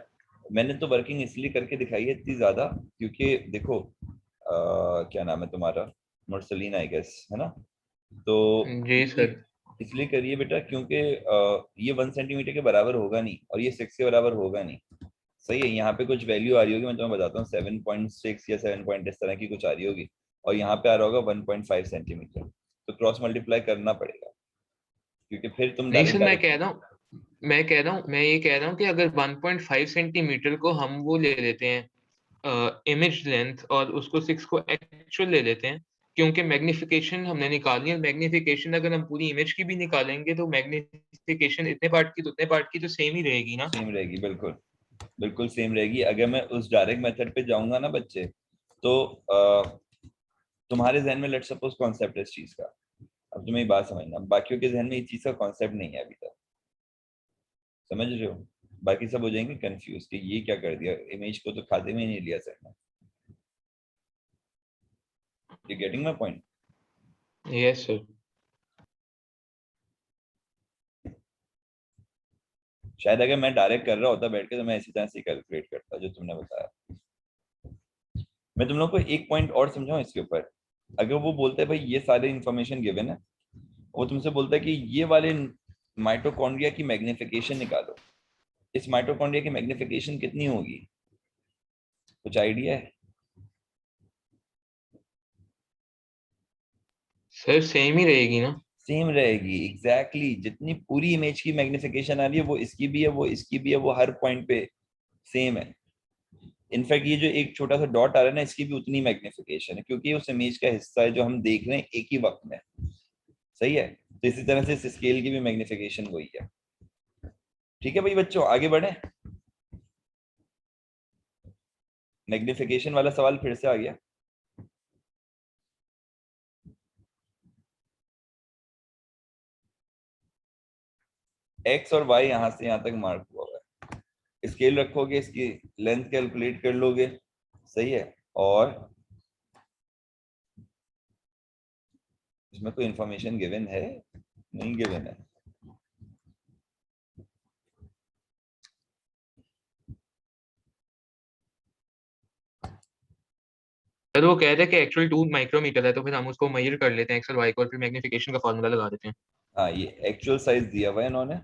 मैंने तो वर्किंग इसलिए करके दिखाई है इतनी ज्यादा, क्योंकि देखो क्या नाम है तुम्हारा, मर्सलीन आई गेस है ना, तो जी सर। इसलिए करिए बेटा क्योंकि ये 1 सेंटीमीटर के बराबर होगा नहीं और ये 6 के बराबर होगा नहीं। सही है, यहाँ पे कुछ वैल्यू आ रही होगी, मैं तुम्हें बताता हूँ 7.6 या 7 पॉइंट इस तरह की कुछ आ रही होगी, और यहाँ पे आ रहा होगा 1.5 सेंटीमीटर, तो क्रॉस मल्टीप्लाई करना पड़ेगा, क्योंकि फिर तुम नहीं सर, डायरेक्ट मैं ये कह रहा हूँ कि अगर 1.5 सेंटीमीटर को हम वो ले लेते हैं इमेज लेंथ, और उसको 6 को एक्चुअल ले लेते हैं, क्योंकि मैग्निफिकेशन हमने निकालनी है। मैग्निफिकेशन अगर हम पूरी इमेज की भी निकालेंगे तो मैग्निफिकेशन इतने पार्ट की तो उतने पार्ट की तो सेम ही रहेगी ना। सेम रहेगी, बिल्कुल बिल्कुल सेम रहेगी। अगर मैं उस डायरेक्ट मेथड पे जाऊंगा ना बच्चे, तो तुम्हारे जहन में लेट्स सपोज कॉन्सेप्ट है इस चीज का, अब तुम्हें ये बात समझना, बाकियों के जहन में इस चीज का कॉन्सेप्ट नहीं है अभी तक, समझ रहे हो? बाकी सब हो जाएंगे कंफ्यूज कि ये क्या कर दिया, इमेज को तो खाते में ही नहीं लिया सर ने। You getting my point? Yes sir. शायद अगर मैं डायरेक्ट कर रहा होता बैठ के तो मैं इसी तरह से कैलकुलेट करता जो तुमने बताया। मैं तुम लोग को एक पॉइंट और समझाऊं इसके ऊपर। अगर वो बोलते हैं भाई ये सारे इंफॉर्मेशन गिवन है, वो तुमसे बोलता है कि ये वाले माइटोकॉन्ड्रिया की मैग्निफिकेशन निकालो, इस माइटोकॉन्ड्रिया की मैग्निफिकेशन कितनी होगी, कुछ आइडिया है? सर सेम ही रहेगी ना। सेम रहेगी, एग्जैक्टली जितनी पूरी इमेज की मैग्निफिकेशन आ रही है वो इसकी भी है, वो इसकी भी है, वो हर पॉइंट पे सेम है। इनफैक्ट ये जो एक छोटा सा डॉट आ रहा है ना, इसकी भी उतनी मैग्निफिकेशन है, क्योंकि उस इमेज का हिस्सा है जो हम देख रहे हैं एक ही वक्त में। सही है, तो इसी तरह से इस स्केल की भी मैग्निफिकेशन वही है। ठीक है भाई बच्चों, आगे बढ़े। मैग्निफिकेशन वाला सवाल फिर से आ गया। एक्स और वाई यहां से यहां तक मार्क हुआ हुआ है, स्केल रखोगे, इसकी लेंथ कैलकुलेट कर लोगे। सही है, और इसमें कोई इंफॉर्मेशन गिवन है? नहीं गिवन है। सर वो कह रहे हैं कि एक्चुअल 2 माइक्रोमीटर है, तो फिर हम उसको मेजर कर लेते हैं एक्स और वाई को, और फिर मैग्निफिकेशन का फॉर्मूला लगा देते हैं। हाँ, ये एक्चुअल साइज दिया हुआ है इन्होंने।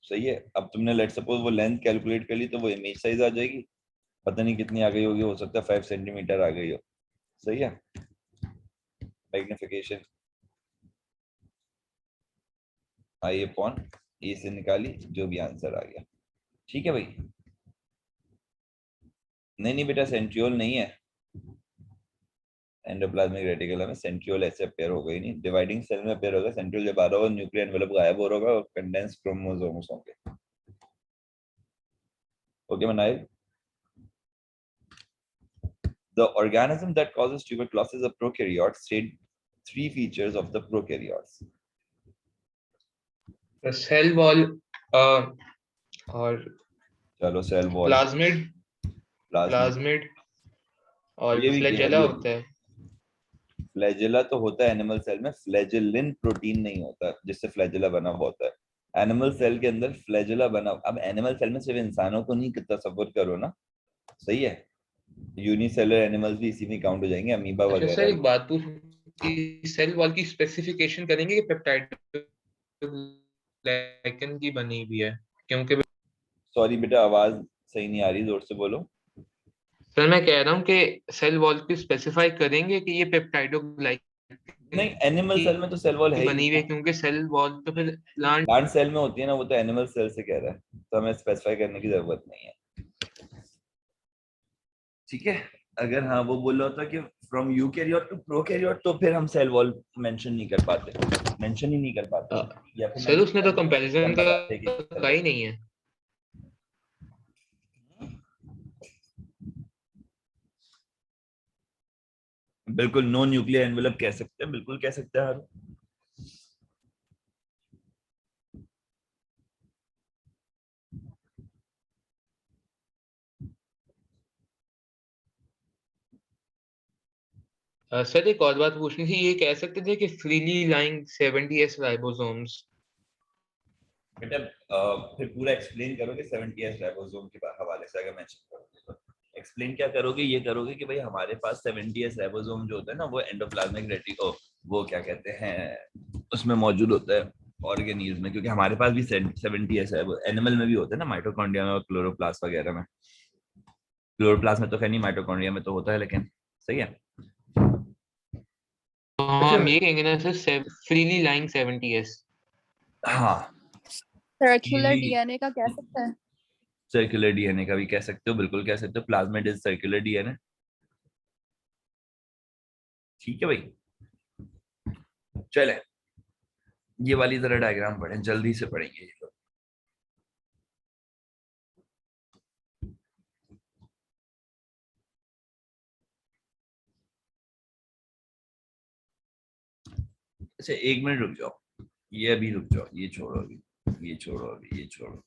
सही है, अब तुमने लेट सपोज वो लेंथ कैलकुलेट कर ली तो वो इमेज साइज आ जाएगी, पता नहीं कितनी आ गई होगी, हो सकता है 5 सेंटीमीटर आ गई हो। सही है, मैग्निफिकेशन आई अपॉन ए से निकाली, जो भी आंसर आ गया। ठीक है भाई, नहीं बेटा सेंट्रियोल नहीं है, एंडोप्लाज्मिक रेटिकुलम में सेंट्रियोल ऐसे अपेयर होगा ही नहीं, डिवाइडिंग सेल में अपेयर होगा। सेंट्रियोल जब आ रहा होगा न्यूक्लियर एनवेलप गायब हो रहा होगा और कंडेंस क्रोमोसोम्स होंगे। Okay Manail, the organism that causes tuberculosis of prokaryotes, state 3 features of the prokaryotes. Cell wall और चलो cell wall, plasmid plasmid, plasmid और ये भी फ्लैजेला होता है। फ्लैजेला तो होता है एनिमल सेल में, फ्लैजेलिन प्रोटीन नहीं होता जिससे फ्लैजेला बना हुआ होता है। एनिमल सेल के अंदर फ्लैजेला बना, अब एनिमल सेल में सिर्फ इंसानों को नहीं तस्वुर करो ना, सही है, यूनिसेलुलर एनिमल्स भी इसी में काउंट हो जाएंगे, अमीबा अच्छा सर, वगैरह। एक बात पूछूं कि सेल वॉल की स्पेसिफिकेशन करेंगे कि पेप्टाइड ग्लाइकन की बनी हुई है, क्योंकि सॉरी बेटा, आवाज सही नहीं आ रही, जोर से बोलो। सर मैं कह रहा हूँ कि सेल वॉल की स्पेसिफाई करेंगे कि ये पेप्टाइडोग्लाइकन नहीं, एनिमल सेल में तो सेल वॉल है की ही बनी हुई नहीं। है, क्योंकि सेल वॉल तो फिर प्लांट। प्लांट सेल में होती है ना, वो तो एनिमल सेल से कह रहा है, तो हमें स्पेसिफाई करने की जरूरत नहीं है। ठीक है, अगर हाँ वो बोल रहा होता कि फ्रॉम यूकैरियोट टू प्रोकैरियोट, तो फिर हम सेल वॉल मेंशन नहीं कर पाते, मेंशन ही नहीं कर पाते, या फिर सर उसने तो mention कंपैरिजन हम बताते कि cell का wall। ही नहीं है। बिल्कुल नो न्यूक्लियर एनवेलप कह सकते हैं, बिल्कुल कह सकते हैं हर। सर एक और बात पूछनी थी, ये कह सकते थे कि फ्रीली लाइंग 70s राइबोसोम्स। बेटा फिर पूरा एक्सप्लेन करोगे 70s राइबोसोम के हवाले से, अगर मेंशन करोगे तो एक्सप्लेन क्या करोगे, ये करोगे कि भाई हमारे पास 70s राइबोसोम जो होता है ना, वो एंडोप्लाज्मिक रेटिकुलम, वो क्या कहते हैं, उसमें मौजूद होता है ऑर्गेनिज्म में, क्योंकि हमारे पास भी 70s है, एनिमल में भी होता है ना, माइटोकॉन्ड्रिया में और क्लोरोप्लास्ट वगैरह में। क्लोरोप्लास्ट में तो खैर नहीं, माइटोकॉन्ड्रिया में तो होता है, लेकिन सही है। तो अच्छा, हम ये कहेंगे ना सर, फ्रीली लाइंग 70s। हाँ, सर्कुलर डीएनए का कह सकते हैं। सर्कुलर डीएनए का भी कह सकते हो, बिल्कुल कह सकते हो, प्लाज्मिड इज सर्कुलर डीएनए। ठीक है भाई, चले ये वाली जरा डायग्राम पढ़ें, जल्दी से पढ़ेंगे ये लोग। अच्छा 1 मिनट रुक जाओ, ये अभी रुक जाओ, ये छोड़ो अभी, ये छोड़ो अभी, ये छोड़ो।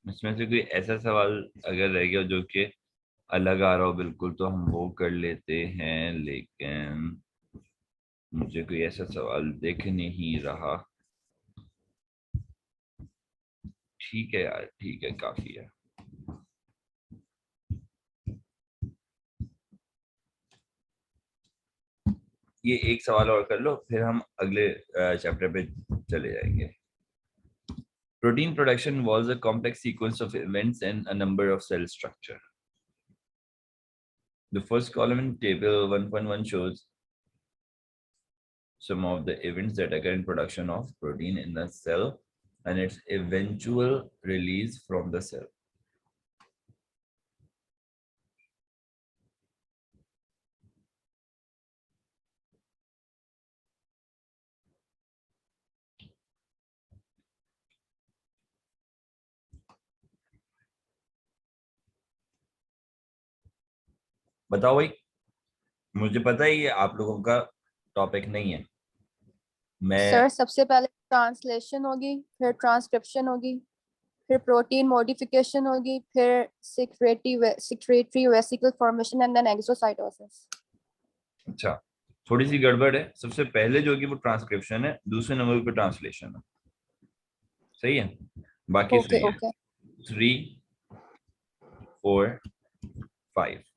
इसमें से कोई ऐसा सवाल अगर रह गया जो कि अलग आ रहा हो बिल्कुल, तो हम वो कर लेते हैं, लेकिन मुझे कोई ऐसा सवाल दिख नहीं रहा। ठीक है यार, ठीक है, काफी है। ये एक सवाल और कर लो, फिर हम अगले चैप्टर पे चले जाएंगे। Protein production was a complex sequence of events and a number of cell structure. The first column in table 1.1 shows some of the events that occur in production of protein in the cell and its eventual release from the cell. बताओ भाई, मुझे पता है ये आप लोगों का topic नहीं है। मैं सर सबसे पहले ट्रांसलेशन होगी, फिर ट्रांसक्रिप्शन होगी, फिर प्रोटीन मॉडिफिकेशन होगी, फिर secretory vesicle formation and then exocytosis. अच्छा, थोड़ी सी गड़बड़ है। सबसे पहले जो कि वो ट्रांसक्रिप्शन है, दूसरे नंबर पे ट्रांसलेशन है। सही है, बाकी ओके सही है। ओके 3, 4, 5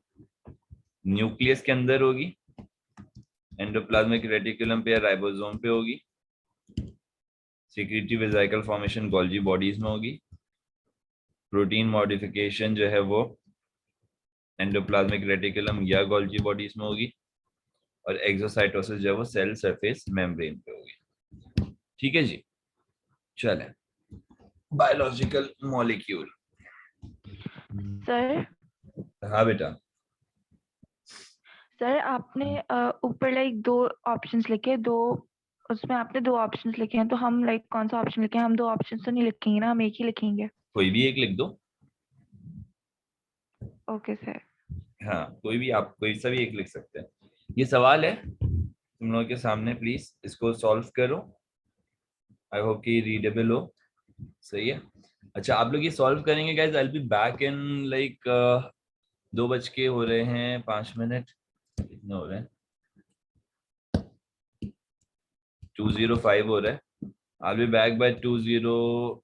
न्यूक्लियस के अंदर होगी, एंडोप्लाज्मिक रेटिकुलम पे या राइबोसोम पे होगी, secretory vesicle formation Golgi bodies में होगी, प्रोटीन मॉडिफिकेशन जो है वो एंडोप्लाज्मिक रेटिकुलम या गोल्जी बॉडीज में होगी, और एक्सोसाइटोसिस जो है वो सेल सरफेस मेम्ब्रेन पे होगी। ठीक है जी, चलें बायोलॉजिकल मॉलिक्यूल। सर हाँ बेटा। सर आपने ऊपर लाइक 2 ऑप्शंस लिखे, 2 उसमें आपने 2 ऑप्शंस लिखे हैं, तो हम लाइक कौन सा ऑप्शन लिखे हैं? हम 2 ऑप्शंस तो नहीं लिखेंगे ना, हम एक ही लिखेंगे। कोई भी एक लिख दो। Okay sir. हाँ कोई भी, आप कोई सा भी एक लिख सकते हैं। ये सवाल है तुम लोगों के सामने, प्लीज इसको सॉल्व करो। आई होप कि रीडेबल हो। सही है। अच्छा आप लोग ये सॉल्व करेंगे guys, I will be back in like 2 बज के हो रहे हैं 5 मिनट, कितने हो रहे हैं 2:05 हो रहा है। I will be back by 20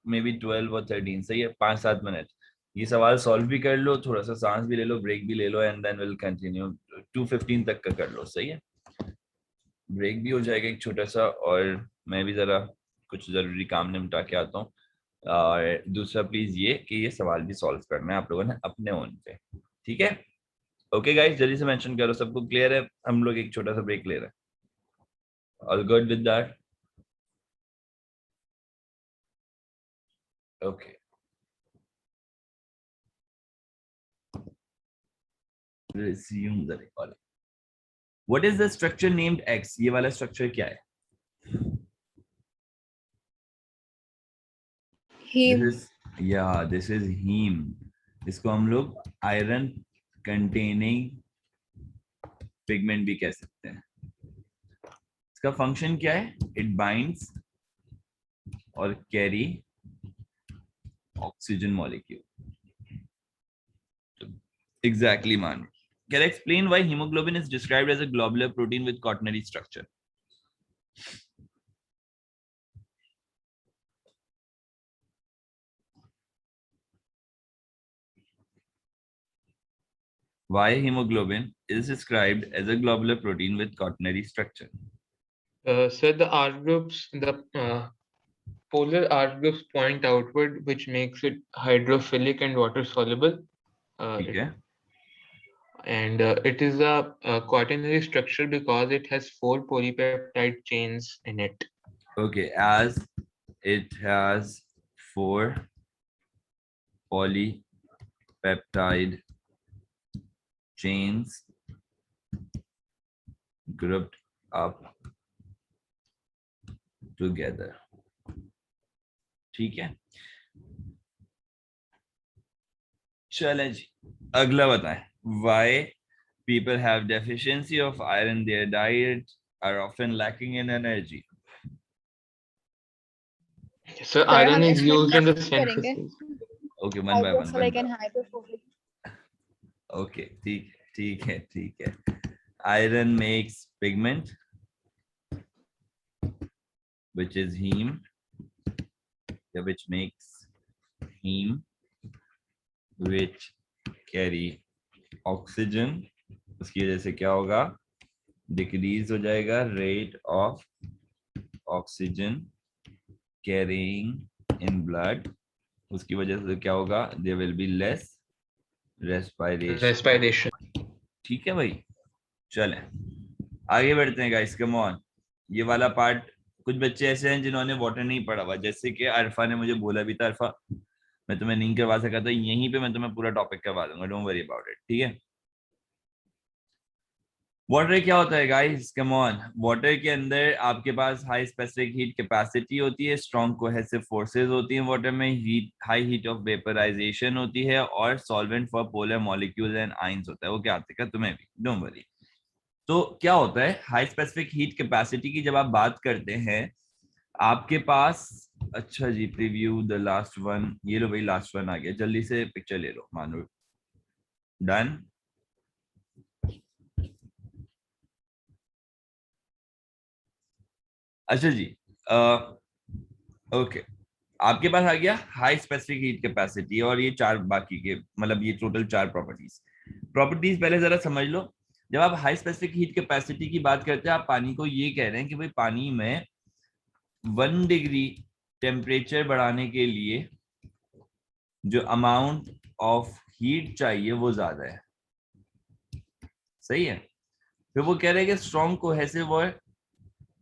may be 12 और 13। सही है, 5-7 मिनट। ये सवाल सॉल्व भी कर लो, थोड़ा सा सांस भी ले लो, ब्रेक भी ले लो, एंड देन विल कंटिन्यू 2:15 तक का कर लो। सही है, ब्रेक भी हो जाएगा एक छोटा सा, और मैं भी जरा कुछ जरूरी काम निपटा के आता हूँ। और दूसरा प्लीज ये कि ये सवाल भी सॉल्व करना है आप लोगों ने अपने ओन पे, ठीक है? ओके गाइस, जल्दी से मेंशन करो, सबको क्लियर है? हम लोग एक छोटा सा ब्रेक ले रहे हैं। All good with that? Okay resume the recording. What is the structure named X? ये वाला स्ट्रक्चर क्या है? Heme. This is heme. इसको हम लोग आयरन कंटेनिंग पिगमेंट भी कह सकते हैं। इसका फंक्शन क्या है? इट बाइंड्स और carry oxygen molecule. Exactly, man. Can I explain why hemoglobin is described as a globular protein with quaternary structure? Why hemoglobin is described as a globular protein with quaternary structure? So the R groups, the polar R groups point outward, which makes it hydrophilic and water soluble. ठीक है। And it is a quaternary structure because it has 4 polypeptide chains in it. Okay, as it has 4 polypeptide chains grouped up together. ठीक है, चलें जी, अगला बताएं। Why people have deficiency of iron? Their diet are often lacking in energy. So iron हम is इसमें used in the कैसे करेंगे? synthesis. Okay, one by one. Hydrophilic and hydrophobic. Okay, ठीक है। Iron makes pigment, which is heme, which makes heme, which carry oxygen. उसकी वजह से क्या होगा? डिक्रीज हो जाएगा rate of oxygen carrying in blood. उसकी वजह से क्या होगा? There will be less respiration. ठीक है भाई, चलें आगे बढ़ते हैं गाइस, कम ऑन। ये वाला पार्ट, कुछ बच्चे ऐसे हैं जिन्होंने वाटर नहीं पढ़ा हुआ, जैसे कि अरफा ने मुझे बोला भी था, अरफा मैं तुम्हें नहीं करवा सका था, यहीं पे मैं तुम्हें पूरा टॉपिक करवा दूंगा, डोंट वरी अबाउट इट, ठीक है? वाटर क्या होता है गाइस? Come on. वाटर के अंदर आपके पास हाई स्पेसिफिक हीट कैपेसिटी होती है, स्ट्रॉन्ग कोहेसिव फोर्सेस होती हैं वाटर में, heat, high heat of vaporisation होती है, और solvent for polar molecules and ions होता है। वो क्या आता है तुम्हें भी, डोंट वरी। तो क्या होता है हाई स्पेसिफिक हीट कैपेसिटी की जब आप बात करते हैं आपके पास? अच्छा जी, प्रीव्यू द लास्ट वन, ये लो भाई लास्ट वन आ गया, जल्दी से पिक्चर ले लो मानो। डन। अच्छा जी, ओके, आपके पास आ गया हाई स्पेसिफिक हीट कैपेसिटी, और ये 4 बाकी के, मतलब ये टोटल 4 प्रॉपर्टीज पहले जरा समझ लो। जब आप हाई स्पेसिफिक हीट कैपेसिटी की बात करते हैं, आप पानी को ये कह रहे हैं कि भाई पानी में 1 डिग्री टेम्परेचर बढ़ाने के लिए जो अमाउंट ऑफ हीट चाहिए वो ज्यादा है। सही है। फिर वो कह रहे हैं कि स्ट्रॉन्ग कोहेसिव और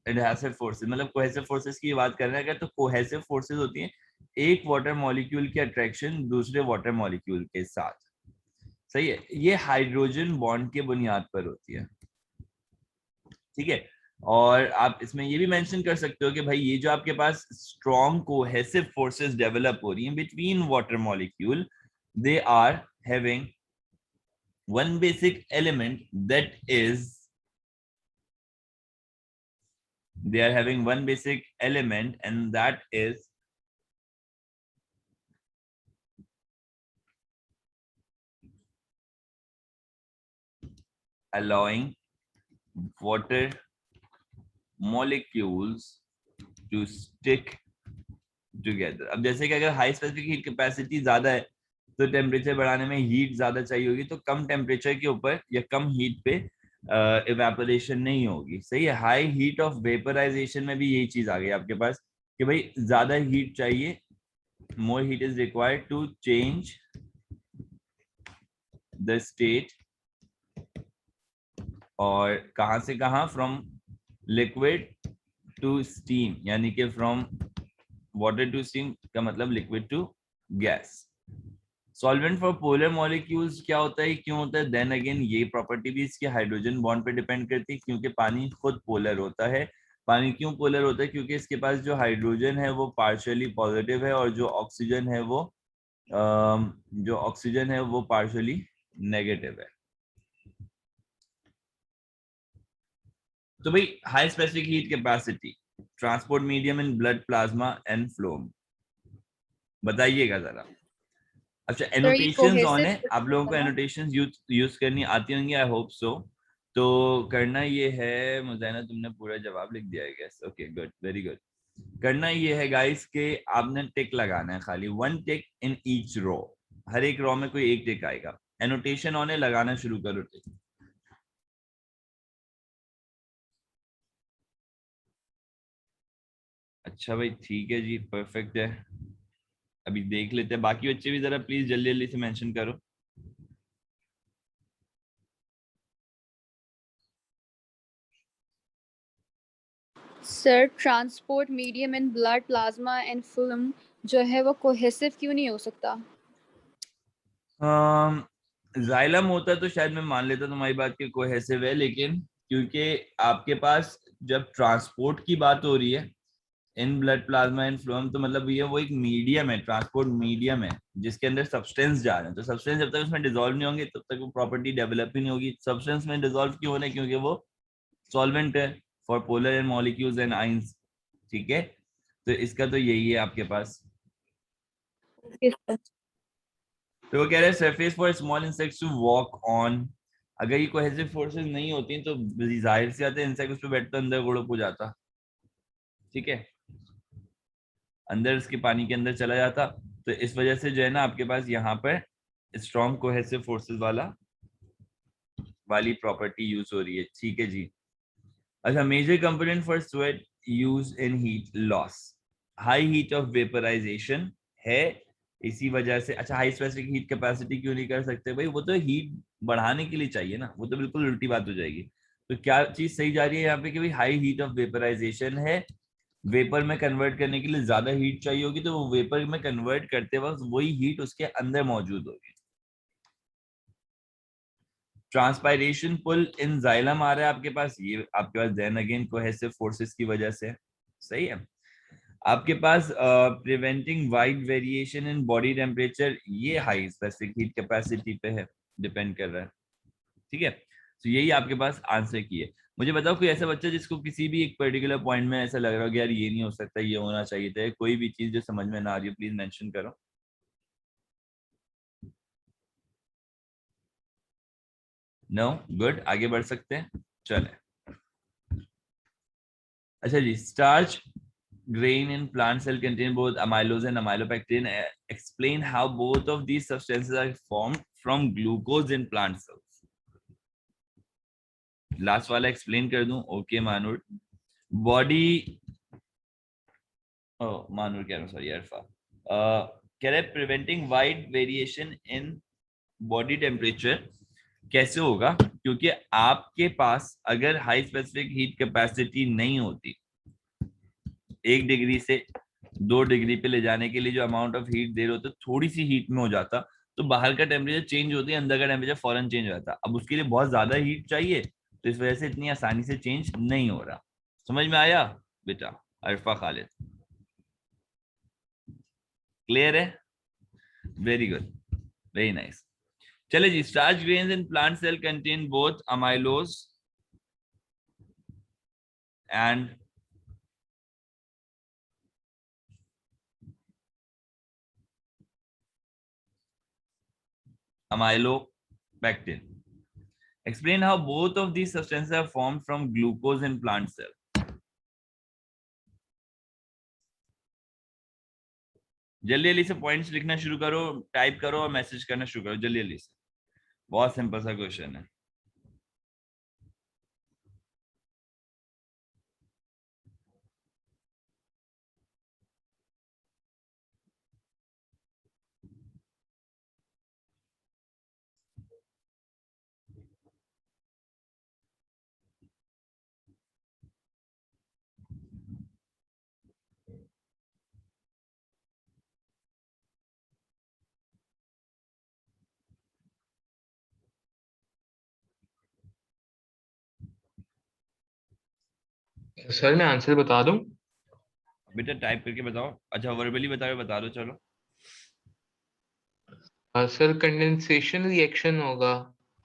एडहेसिव फोर्सेस, मतलब कोहेसिव फोर्सेस की बात कर रहे हैं अगर, तो कोहेसिव फोर्सेस होती हैं एक वाटर मॉलिक्यूल की अट्रैक्शन दूसरे वाटर मॉलिक्यूल के साथ, सही है। ये हाइड्रोजन बॉन्ड के बुनियाद पर होती है, ठीक है। और आप इसमें ये भी मेंशन कर सकते हो कि भाई ये जो आपके पास स्ट्रॉन्ग कोहेसिव फोर्सेस डेवलप हो रही हैं between water molecule, they are having one basic element that is, they are having one basic element, and that is allowing water molecules to stick together. अब जैसे कि अगर हाई स्पेसिफिक हीट कैपेसिटी ज्यादा है तो टेम्परेचर बढ़ाने में heat ज्यादा चाहिए होगी, तो कम टेम्परेचर के ऊपर या कम हीट पे इवेपोरेशन नहीं होगी, सही है। हाई हीट ऑफ वेपराइजेशन में भी यही चीज आ गई आपके पास कि भाई ज्यादा हीट चाहिए, more heat is required to change the state, और कहां से कहां, from liquid to steam, यानी कि from water to steam का मतलब liquid to gas. Solvent for polar molecules क्या होता है, क्यों होता है, देन अगेन ये प्रॉपर्टी भी इसके हाइड्रोजन बॉन्ड पे डिपेंड करती है, क्योंकि पानी खुद पोलर होता है। पानी क्यों पोलर होता है, क्योंकि इसके पास जो हाइड्रोजन है वो पार्शियली पॉजिटिव है, और जो ऑक्सीजन है वो पार्शियली नेगेटिव है। तो भाई high specific heat capacity, transport medium in blood plasma and phloem, बताइएगा जरा। अच्छा, एनोटेशंस ऑन है, आप लोगों को एनोटेशंस यूज करनी आती होंगी, आई होप सो। तो करना ये है, मुज़ैना तुमने पूरा जवाब लिख दिया है gas, okay good, very good. करना ये है गाइस कि आपने टिक लगाना है, खाली one tick in each row, हर एक रो में कोई एक टिक आएगा। एनोटेशन ऑन है, लगाना शुरू करो टिक। अच्छा भाई ठीक है जी, परफेक्ट है। अभी देख लेते हैं बाकी बच्चे भी, जरा प्लीज जल्दी जल्दी से मेंशन करो। Sir transport medium in blood plasma and film जो है वो कोहेसिव क्यों नहीं हो सकता? जाइलम होता तो शायद मैं मान लेता तुम्हारी बात कि कोहेसिव है, लेकिन क्योंकि आपके पास जब ट्रांसपोर्ट की बात हो रही है in blood plasma and phloem, तो मतलब ये वो एक मीडियम है, ट्रांसपोर्ट मीडियम है जिसके अंदर सब्सटेंस जा रहे हैं। तो सब्सटेंस जब तक उसमें डिसॉल्व नहीं होंगे तब तक वो प्रॉपर्टी डेवलप ही नहीं होगी। सब्सटेंस में डिसॉल्व क्यों होना है, क्योंकि वो सॉल्वेंट है for polar and molecules and ions, ठीक है। तो इसका तो यही है आपके पास। तो वो कह रहे हैं surface for small insects to walk on, अगर ये कोहेसिव फोर्सेस नहीं होती तो जाहिर सी बात है इंसेक्ट उस पे बैठता अंदर गुड़प हो जाता, ठीक है, अंदर उसके पानी के अंदर चला जाता। तो इस वजह से जो है ना आपके पास यहाँ पर स्ट्रॉन्ग कोहेसिव फोर्सेस वाली प्रॉपर्टी यूज हो रही है, ठीक है जी। अच्छा, major component for sweat use in heat loss, high heat of vaporisation है इसी वजह से। अच्छा, हाई स्पेसिफिक हीट कैपेसिटी क्यों नहीं कर सकते भाई, वो तो हीट बढ़ाने के लिए चाहिए ना, वो तो बिल्कुल उल्टी बात हो जाएगी। तो क्या चीज सही जा रही है यहाँ पे कि भाई हाई हीट ऑफ वेपराइजेशन है, वेपर में कन्वर्ट करने के लिए ज्यादा हीट चाहिए होगी, तो वो वेपर में कन्वर्ट करते वक्त वही हीट उसके अंदर मौजूद होगी। ट्रांसपायरेशन पुल इन जाइलम आ रहा है आपके पास, ये आपके पास देन अगेन कोहेसिव फोर्सेस की वजह से, सही है। आपके पास preventing wide variation in body temperature, ये हाई स्पेसिफिक हीट कैपेसिटी पे है, डिपेंड कर रहा है, ठीक है। तो यही आपके पास आंसर की है। मुझे बताओ कोई ऐसा बच्चा जिसको किसी भी एक पर्टिकुलर पॉइंट में ऐसा लग रहा हो कि यार ये नहीं हो सकता, ये होना चाहिए था, कोई भी चीज जो समझ में ना आ रही हो प्लीज मेंशन करो। नो, गुड, आगे बढ़ सकते हैं, चले। अच्छा जी, starch grain in plant cell contain both amylose and amylopectin. Explain how both of these substances are formed from glucose in plant cells. Last वाला explain कर दूं, okay Manur. Body, oh Manur कह रहा हूँ, sorry अरफा, कह रहे preventing wide variation in body temperature कैसे होगा, क्योंकि आपके पास अगर हाई स्पेसिफिक हीट कैपेसिटी नहीं होती 1 डिग्री से 2 डिग्री पे ले जाने के लिए जो अमाउंट ऑफ हीट दे रहे होते, थोड़ी सी हीट में हो जाता तो बाहर का टेम्परेचर चेंज होती है, अंदर का टेम्परेचर फौरन चेंज हो जाता। अब उसके लिए बहुत ज्यादा हीट चाहिए, तो इस वजह से इतनी आसानी से चेंज नहीं हो रहा। समझ में आया बेटा अरफा खालिद? क्लियर है? Very good, very nice. चले जी, starch grains in plant cell contain both amylose and amylopectin. Explain how both of these substances are formed from glucose in plant cell. जल्दी जल्दी से पॉइंट्स लिखना शुरू करो, टाइप करो और मैसेज करना शुरू करो जल्दी जल्दी से। बहुत सिंपल सा क्वेश्चन है। सर मैं आंसर बता दूं? बेटा टाइप करके बताओ, अच्छा वर्बली बता दो चलो। सर कंडेंसेशन रिएक्शन होगा,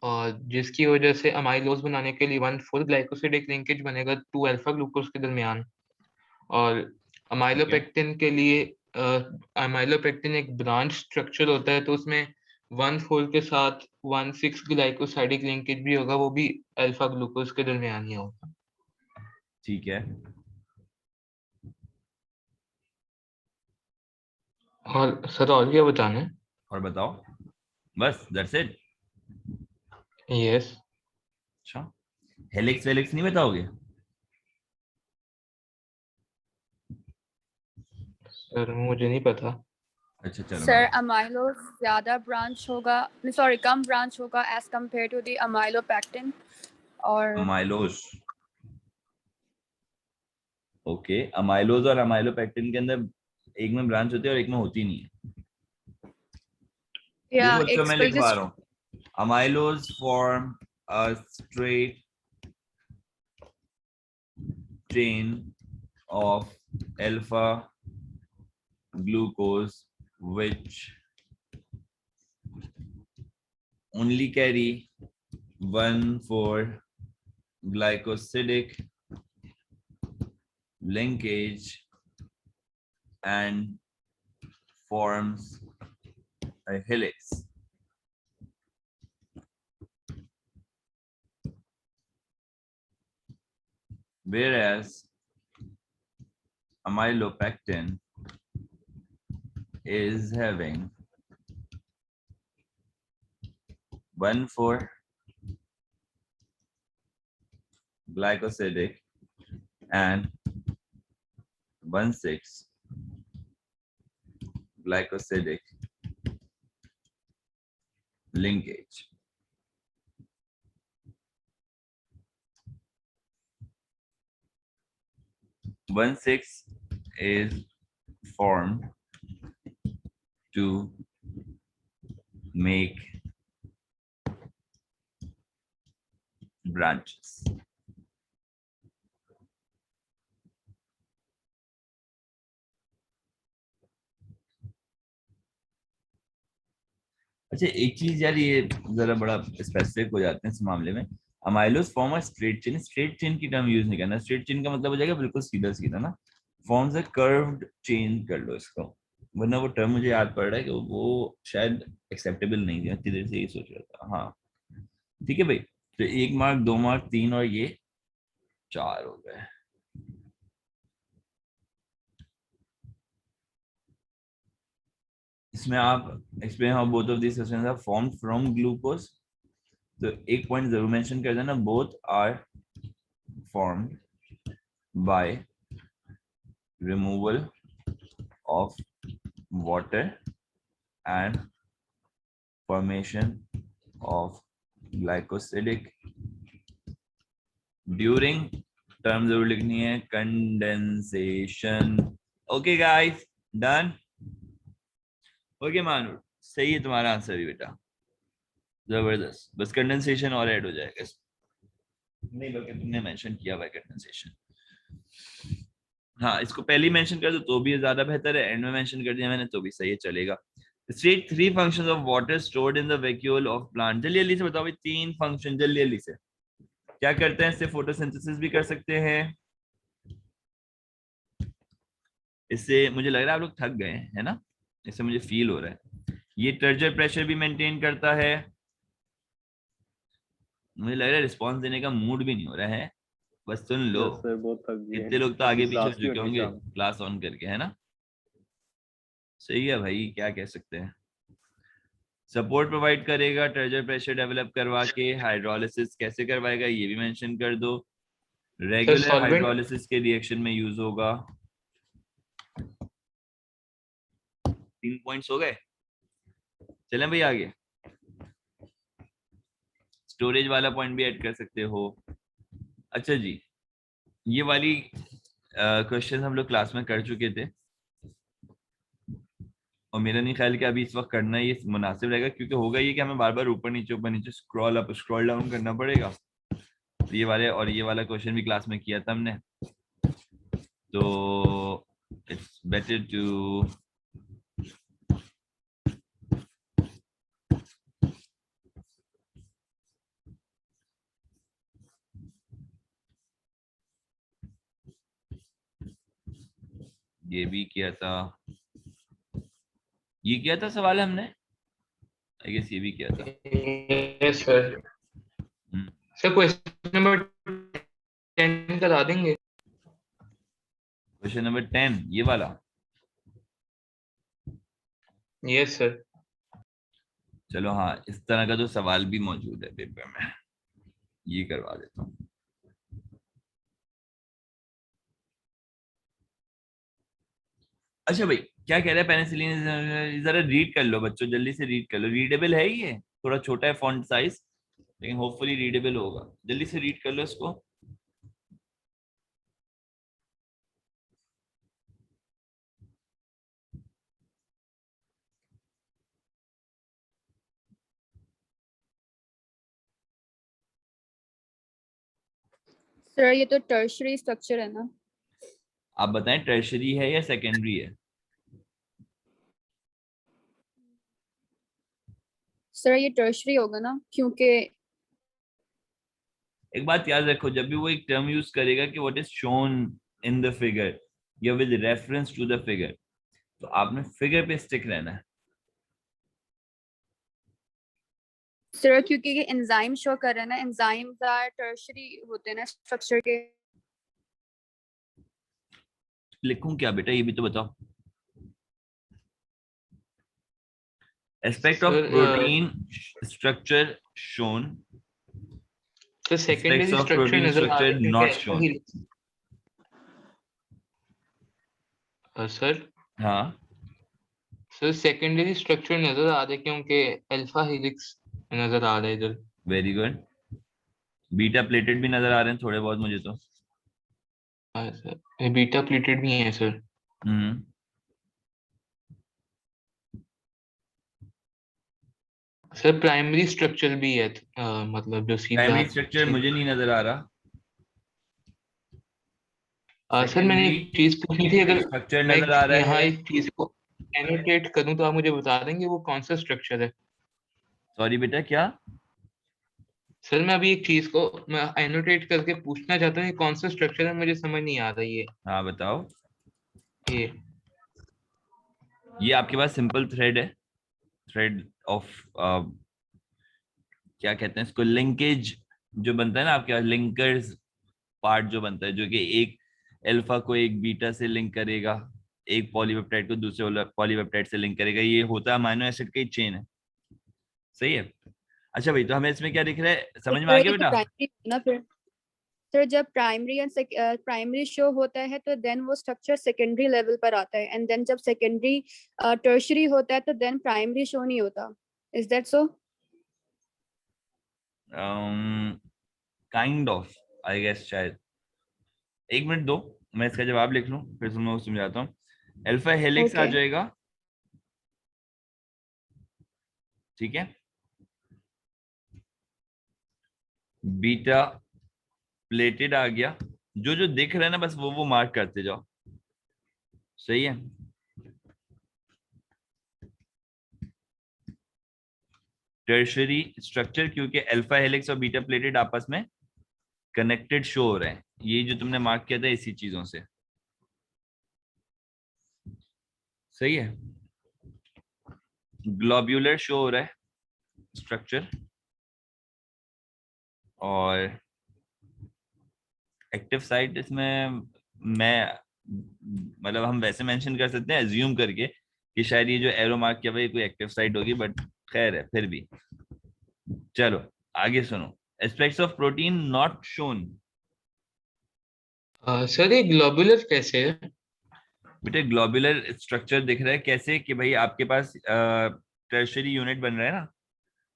और जिसकी वजह से अमाइलोज बनाने के लिए 1,4 ग्लाइकोसिडिक लिंकेज बनेगा 2 अल्फा ग्लूकोज के दरमियान। और अमाइलोपेक्टिन के लिए अमाइलोपेक्टिन एक ब्रांच स्ट्रक्चर होता है, तो उसमें 1,4 के साथ 1,6 ग्लाइकोसाइडिक लिंकेज भी होगा, वो भी अल्फा ग्लूकोज के दरमियान ही होगा। ठीक है, और सर और क्या बताना है? और बताओ, बस दैट्स इट। यस अच्छा, हेलिक्स वेलिक्स नहीं बताओगे? सर मुझे नहीं पता। अच्छा चलो सर अमाइलोज ज्यादा ब्रांच होगा, सॉरी कम ब्रांच होगा as compare to the amylopectin. और अमाइलोज, ओके, अमाइलोज और अमाइलोपेक्टिन के अंदर एक में ब्रांच होती है और एक में होती नहीं है। या देखो बच्चों मैं लिखवा एक रहा हूँ, amylose form a straight chain of alpha glucose which only carry 1,4 glycosidic linkage and forms a helix. Whereas amylopectin is having 1,4 glycosidic and 1,6 glycosidic linkage. One six is formed to make branches. अच्छा एक चीज यार, ये जरा बड़ा specific हो जाते हैं इस मामले में। Amylose form a straight chain, straight chain की टर्म यूज नहीं करना। स्ट्रेट चेन का मतलब हो जाएगा बिल्कुल सीधा सीधा ना, फॉर्म्स अ कर्व्ड चेन कर लो इसको, वरना वो टर्म मुझे याद पड़ रहा है कि वो शायद एक्सेप्टेबल नहीं थी, इतनी देर से यही सोच रहा था। हाँ ठीक है भाई, तो 1 मार्क 2 मार्क 3 और ये 4 हो गए। इसमें आप explain how both of this substances are formed from glucose, तो एक पॉइंट जरूर मेंशन कर देना, both are formed by removal of water and formation of glycosidic during, term जरूर लिखनी है, condensation okay guys, done. Okay Manu, सही है तुम्हारा आंसर भी बेटा, जबरदस्त। बस कंडेंसेशन और ऐड हो जाएगा नहीं, बल्कि तुमने मेंशन किया हुआ है कंडेंसेशन। हाँ, इसको पहले ही मेंशन कर दो तो भी ज्यादा बेहतर है, एंड में मेंशन कर दिया मैंने तो भी सही है, चलेगा। State 3 functions of water stored in the vacuole of plant. जल्दी जल्दी से बताओ भाई, 3 फंक्शन जल्दी जल्दी से क्या करते हैं। इससे फोटोसिंथेसिस भी कर सकते हैं। इससे मुझे लग रहा है आप लोग थक गए हैं, है ना, इससे मुझे फील हो रहा है। ये टर्जर प्रेशर भी मेंटेन करता है। मुझे लग रहा है रिस्पॉन्स देने का मूड भी नहीं हो रहा है, बस सुन लो। यस सर, बहुत थक गए कितने लोग तो अभी आगे पीछे हो क्लास भी चुके होनी होंगे शाम। क्लास ऑन करके, है ना। सही है भाई, क्या कह सकते हैं। सपोर्ट प्रोवाइड करेगा टर्जर प्रेशर डेवलप करवा के। हाइड्रोलिसिस कैसे करवाएगा ये भी मेंशन कर दो। सर रेगुलर सॉल्वेंट, हाइड्रोलिसिस के रिएक्शन में यूज होगा। 3 पॉइंट्स हो गए, चलें भाई आगे। स्टोरेज वाला पॉइंट भी ऐड कर सकते हो। अच्छा जी, ये वाली क्वेश्चन हम लोग क्लास में कर चुके थे, और मेरा नहीं ख्याल कि अभी इस वक्त करना ये मुनासिब रहेगा, क्योंकि होगा ये कि हमें बार बार ऊपर नीचे स्क्रॉल अप स्क्रॉल डाउन करना पड़ेगा। तो ये वाले और ये वाला क्वेश्चन भी क्लास में किया था हमने, तो इट्स बेटर टू ये भी किया था, ये किया था सवाल हमने, आई गेस ये भी किया था। Yes sir. Hmm, sir question number 10 करा देंगे। क्वेश्चन नंबर 10 ये वाला। Yes sir. चलो हाँ, इस तरह का तो सवाल भी मौजूद है पेपर में, ये करवा देता हूँ। अच्छा भाई, क्या कह रहा है पेनिसिलिन, जरा रीड कर लो बच्चों, जल्दी से रीड कर लो। रीडेबल है ये, थोड़ा छोटा है फॉन्ट साइज, लेकिन होपफुली रीडेबल होगा। जल्दी से रीड कर लो इसको। सर ये तो टर्शरी स्ट्रक्चर है ना? आप बताएं टर्शरी है या सेकेंडरी है। सर ये टर्शरी होगा ना, क्योंकि एक बात याद रखो, जब भी वो एक टर्म यूज करेगा कि what is shown in the figure या with reference to the figure, तो आपने फिगर पे स्टिक रहना है। सर क्योंकि ये एंजाइम शो कर रहा है ना, एंजाइम्स आर टर्शरी होते हैं ना स्ट्रक्चर के। लिखूं क्या बेटा, ये भी तो बताओ। Aspect of sir protein structure shown, sir aspects secondary of structure protein नजर आ structure रहे हैं not क्योंकि shown। सर हाँ, सर सेकेंडरी स्ट्रक्चर नजर आ रहे हैं क्योंकि अल्फा हेलिक्स नजर आ रहा है इधर। Very good. बीटा प्लेटेड भी नजर आ रहे हैं थोड़े बहुत मुझे तो। हाँ सर, बीटा प्लेटेड भी है sir. Hmm, sir primary structure भी है, मतलब जो सीधा प्राइमरी स्ट्रक्चर मुझे नहीं नजर आ रहा। सर मैंने सेकेंडरी एक चीज पूछनी थी, अगर स्ट्रक्चर मैं नजर आ रहा यहाँ है। एक चीज को एनोटेट करूँ तो आप मुझे बता देंगे वो कौन सा स्ट्रक्चर है। सॉरी बेटा, क्या। सर मैं अभी एक चीज को मैं एनोटेट करके पूछना चाहता हूँ, ये कौन सा स्ट्रक्चर है, मुझे समझ नहीं आ रही है हाँ बताओ। ये। ये आपके पास सिंपल थ्रेड है, थ्रेड ऑफ क्या कहते हैं इसको, लिंकेज जो बनता है ना आपके पास, लिंकर्स पार्ट जो बनता है, जो कि एक अल्फा को एक बीटा से लिंक करेगा, एक पॉलीपेप्टाइड को दूसरे पॉलीपेप्टाइड से लिंक करेगा। ये होता है अमीनो एसिड का ही चेन है, सही है। अच्छा भाई, तो हमें इसमें क्या दिख रहा है, समझ में आ सर गया ये तो बेटा। प्राइमरी ना फिर। सर जब प्राइमरी एंड प्राइमरी शो होता है तो देन वो स्ट्रक्चर सेकेंडरी लेवल पर आता है, एंड देन जब सेकेंडरी टर्शरी होता है तो देन प्राइमरी शो नहीं होता। Is that so? Kind of, I guess शायद। एक मिनट दो, मैं इसका जवाब लिख लूं फिर तुम लोग समझाता हूँ। अल्फा हेलिक्स आ Okay. जाएगा, ठीक है, बीटा प्लेटेड आ गया। जो जो दिख रहा है ना बस वो मार्क करते जाओ, सही है। टर्शरी स्ट्रक्चर, क्योंकि अल्फा हेलिक्स और बीटा प्लेटेड आपस में कनेक्टेड शो हो रहे हैं, ये जो तुमने मार्क किया था इसी चीजों से, सही है। ग्लोब्यूलर शो हो रहा है स्ट्रक्चर, और एक्टिव साइट इसमें मैं मतलब हम वैसे मेंशन कर सकते हैं एज्यूम करके कि शायद ये जो एरो मार्क किया हुआ है कोई एक्टिव साइट होगी, बट खैर है फिर भी। चलो आगे सुनो, aspects of protein not shown. Sir ये ग्लोबुलर कैसे है? बेटे ग्लोबुलर स्ट्रक्चर दिख रहा है कैसे कि भाई आपके पास टर्शरी यूनिट बन रहा है ना,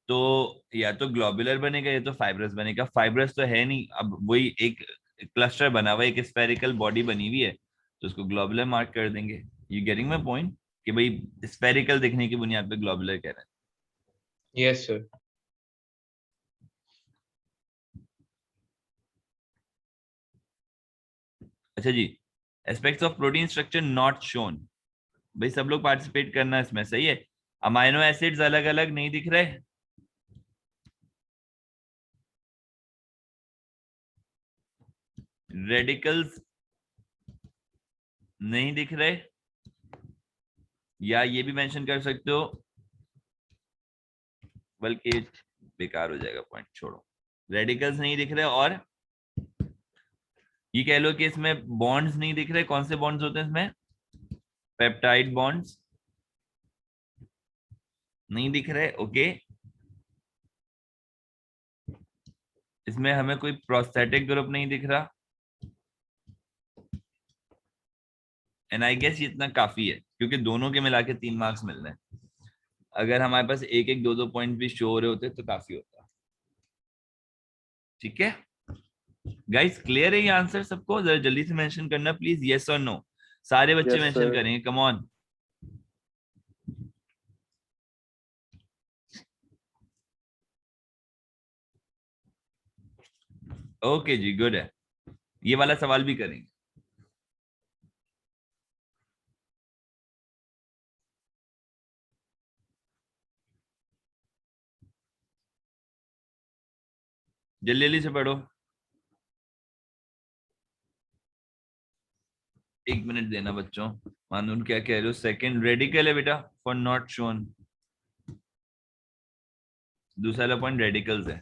तो या तो ग्लोबुलर बनेगा या तो फाइब्रस बनेगा। फाइब्रस तो है नहीं, अब वही एक क्लस्टर बना हुआ है, एक स्फेरिकल बॉडी बनी हुई है, तो उसको ग्लोबुलर मार्क कर देंगे। यू गेटिंग माय पॉइंट कि भाई स्फेरिकल दिखने की बुनियाद पे ग्लोबुलर कह रहे हैं। Yes sir. अच्छा जी, aspects of protein structure not shown, भाई सब लोग पार्टिसिपेट करना है इसमें, सही है। अमाइनो एसिड्स अलग अलग नहीं दिख रहे, रेडिकल्स नहीं दिख रहे, या ये भी मेंशन कर सकते हो, बल्कि बेकार हो जाएगा पॉइंट, छोड़ो। रेडिकल्स नहीं दिख रहे, और ये कह लो कि इसमें बॉन्ड्स नहीं दिख रहे। कौन से बॉन्ड्स होते हैं इसमें? पेप्टाइड बॉन्ड्स नहीं दिख रहे, ओके। इसमें हमें कोई प्रोस्थेटिक ग्रुप नहीं दिख रहा, एंड आई गेस ये इतना काफी है क्योंकि दोनों के मिला के 3 मार्क्स मिल रहे हैं। अगर हमारे पास एक एक दो पॉइंट भी शो हो रहे होते तो काफी होता, ठीक है। गाइस क्लियर है ये आंसर सबको? जरा जल्दी से मेंशन करना प्लीज, यस और नो। सारे बच्चे Yes, मेंशन sir. करेंगे, कम ऑन। ओके जी, गुड है। ये वाला सवाल भी करेंगे। जल्दी जल्दी से पढ़ो, 1 मिनट देना बच्चों। मानून क्या कह रहे हो? सेकंड रेडिकल है बेटा फॉर नॉट शोन, दूसरा वाला पॉइंट रेडिकल्स है।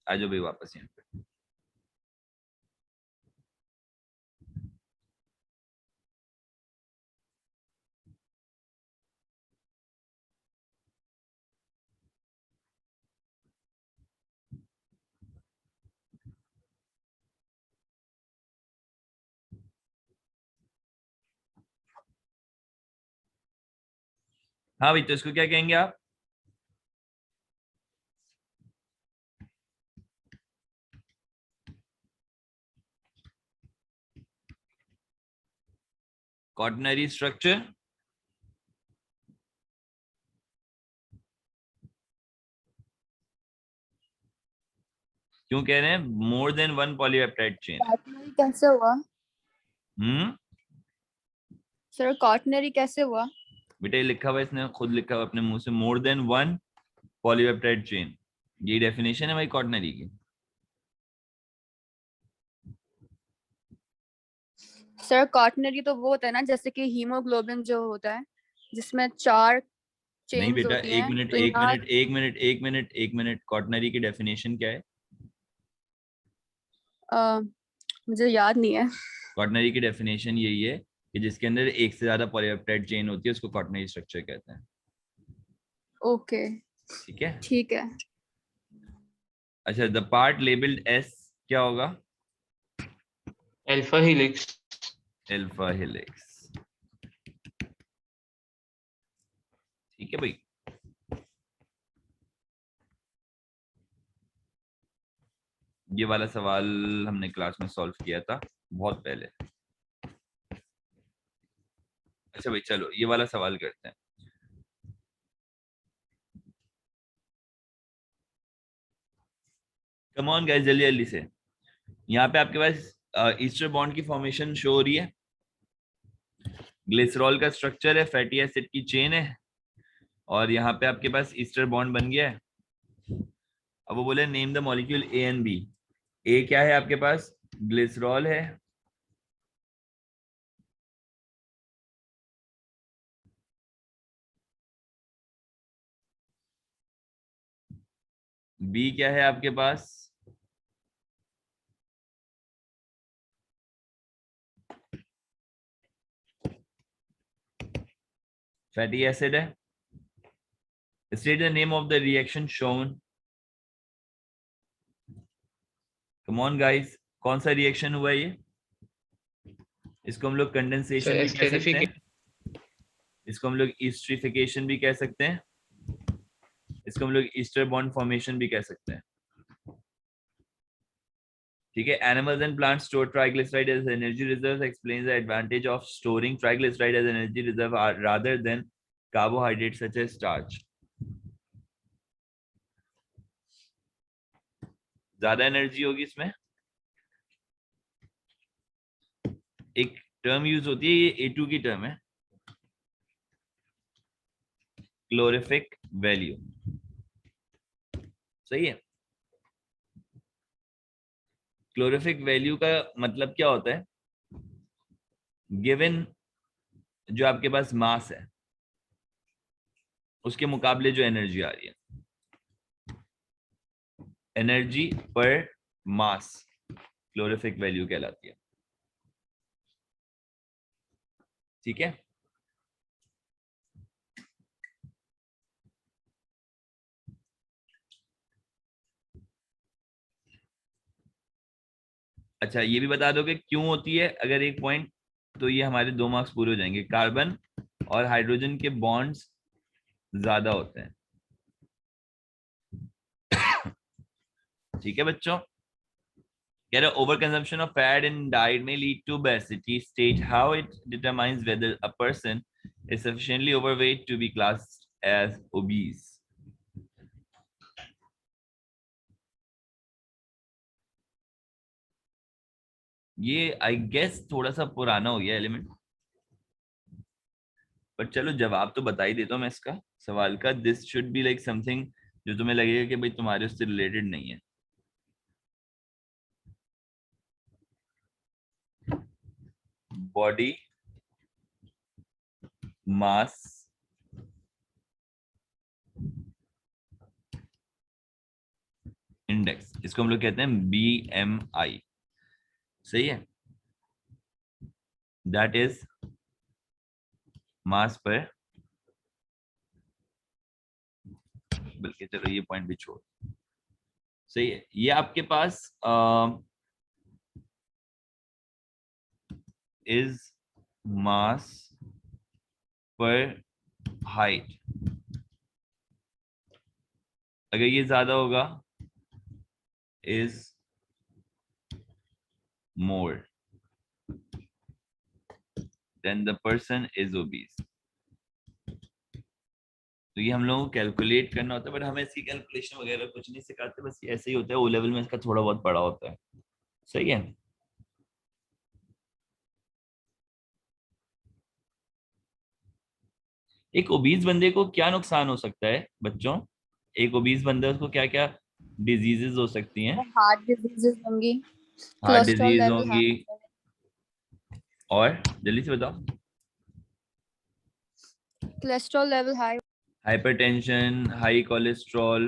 आ जाओ भाई वापस यहाँ पे। हाँ भाई, तो इसको क्या कहेंगे आप? quaternary structure. क्यों कह रहे हैं more than one polypeptide chain है? Quaternary कैसे हुआ? सर quaternary कैसे हुआ? बेटा ये लिखा हुआ है, इसने खुद लिखा हुआ अपने मुंह से, more than one polypeptide chain, ये डेफिनेशन है भाई क्वाटरनरी की। सर quaternary तो वो होता है ना जैसे कि हीमोग्लोबिन जो होता है जिसमें 4 नहीं चेन्स बेटा, होती एक हैं, मिनट तो एक यहाँ मिनट एक मिनट एक मिनट एक मिनट, क्वाटरनरी की डेफिनेशन क्या है? मुझे याद नहीं है। क्वाटरनरी की डेफिनेशन यही है कि जिसके अंदर एक से ज्यादा पॉलीपेप्टाइड चेन होती है उसको क्वाटरनरी स्ट्रक्चर कहते हैं, ओके ठीक है। ठीक है। अच्छा, द पार्ट लेबल्ड एस क्या होगा? Alpha helix. अल्फा हेलिक्स, ठीक है भाई। ये वाला सवाल हमने क्लास में सॉल्व किया था बहुत पहले। अच्छा भाई चलो ये वाला सवाल करते हैं। कम ऑन गाइस, जल्दी जल्दी से। यहाँ पे आपके पास ईस्टर बॉन्ड की फॉर्मेशन शो हो रही है, ग्लिसरॉल का स्ट्रक्चर है, फैटी एसिड की चेन है, और यहाँ पे आपके पास ईस्टर बॉन्ड बन गया है। अब वो बोले name the molecule A and B. A क्या है आपके पास? ग्लिसरॉल है, बी क्या है आपके पास? फैटी एसिड है। State the name of the reaction shown. Come on guys, कौन सा रिएक्शन हुआ ये? इसको हम लोग कंडेंसेशन भी कह सकते हैं, इसको हम लोग ईस्टरिफिकेशन भी कह सकते हैं, इसको हम लोग ईस्टर बॉन्ड फॉर्मेशन भी कह सकते हैं। ठीक है, animals and plants store triglyceride as energy reserves, explains the advantage of storing triglyceride as energy reserve rather than carbohydrate such as starch. ज्यादा एनर्जी होगी इसमें। एक टर्म यूज होती है, ये A2 की टर्म है, क्लोरिफिक वैल्यू। सही है। क्लोरिफिक वैल्यू का मतलब क्या होता है? गिवन जो आपके पास मास है उसके मुकाबले जो एनर्जी आ रही है, एनर्जी पर मास क्लोरिफिक वैल्यू कहलाती है। ठीक है, अच्छा ये भी बता दो कि क्यों होती है। अगर एक पॉइंट, तो ये हमारे 2 मार्क्स पूरे हो जाएंगे। कार्बन और हाइड्रोजन के बॉन्ड्स ज्यादा होते हैं। ठीक है बच्चों, कह रहे over consumption of fat in diet में lead to obesity. State how it determines whether a person is sufficiently overweight to be classed as obese. ये आई गेस थोड़ा सा पुराना हो गया एलिमेंट, पर चलो जवाब तो बता ही देता हूँ मैं इसका सवाल का। This should be like something जो तुम्हें लगेगा कि भाई तुम्हारे उससे रिलेटेड नहीं है। बॉडी मास इंडेक्स, इसको हम लोग कहते हैं BMI। सही है, दैट इज मास पर, बल्कि चलो ये पॉइंट भी छोड़। सही है, ये आपके पास इज मास पर हाइट। अगर ये ज्यादा होगा is more then the person is obese। तो ये हम लोगों को कैलकुलेट करना होता है, बट हमें इसकी कैलकुलेशन वगैरह कुछ नहीं सिखाते, बस ऐसे ही होता है। ओ लेवल में इसका थोड़ा बहुत पढ़ा होता है। सही है, एक ओबीज बंदे को क्या नुकसान हो सकता है बच्चों? एक ओबीज बंदा, उसको क्या क्या डिजीजेस हो सकती हैं? हार्ट डिजीजेस होंगी, हार्ट कोलेस्ट्रॉल डिजीज लेवल होंगी, और जल्दी से बताओ। Cholesterol level high, hypertension, high cholesterol,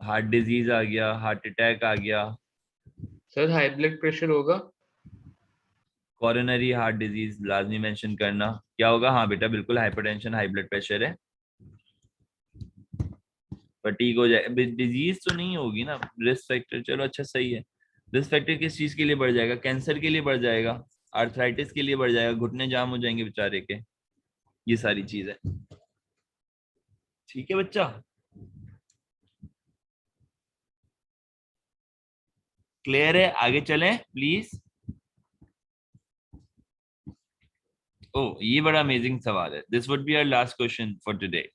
heart disease आ गया, हार्ट अटैक आ गया, सर हाई ब्लड प्रेशर होगा। कोरोनरी हार्ट डिजीज लाजमी मेंशन करना। क्या होगा? हाँ बेटा बिल्कुल, हाइपरटेंशन, हाई ब्लड प्रेशर है, फटीग हो जाए। डिजीज तो नहीं होगी ना, रिस्क फैक्टर। चलो अच्छा सही है। रिस्क फैक्टर किस चीज के लिए बढ़ जाएगा? कैंसर के लिए बढ़ जाएगा, आर्थराइटिस के लिए बढ़ जाएगा, घुटने जाम हो जाएंगे बेचारे के, ये सारी चीज है। ठीक है बच्चा, क्लियर है? आगे चलें प्लीज। ओह, ये बड़ा अमेजिंग सवाल है. This would be our last question for today.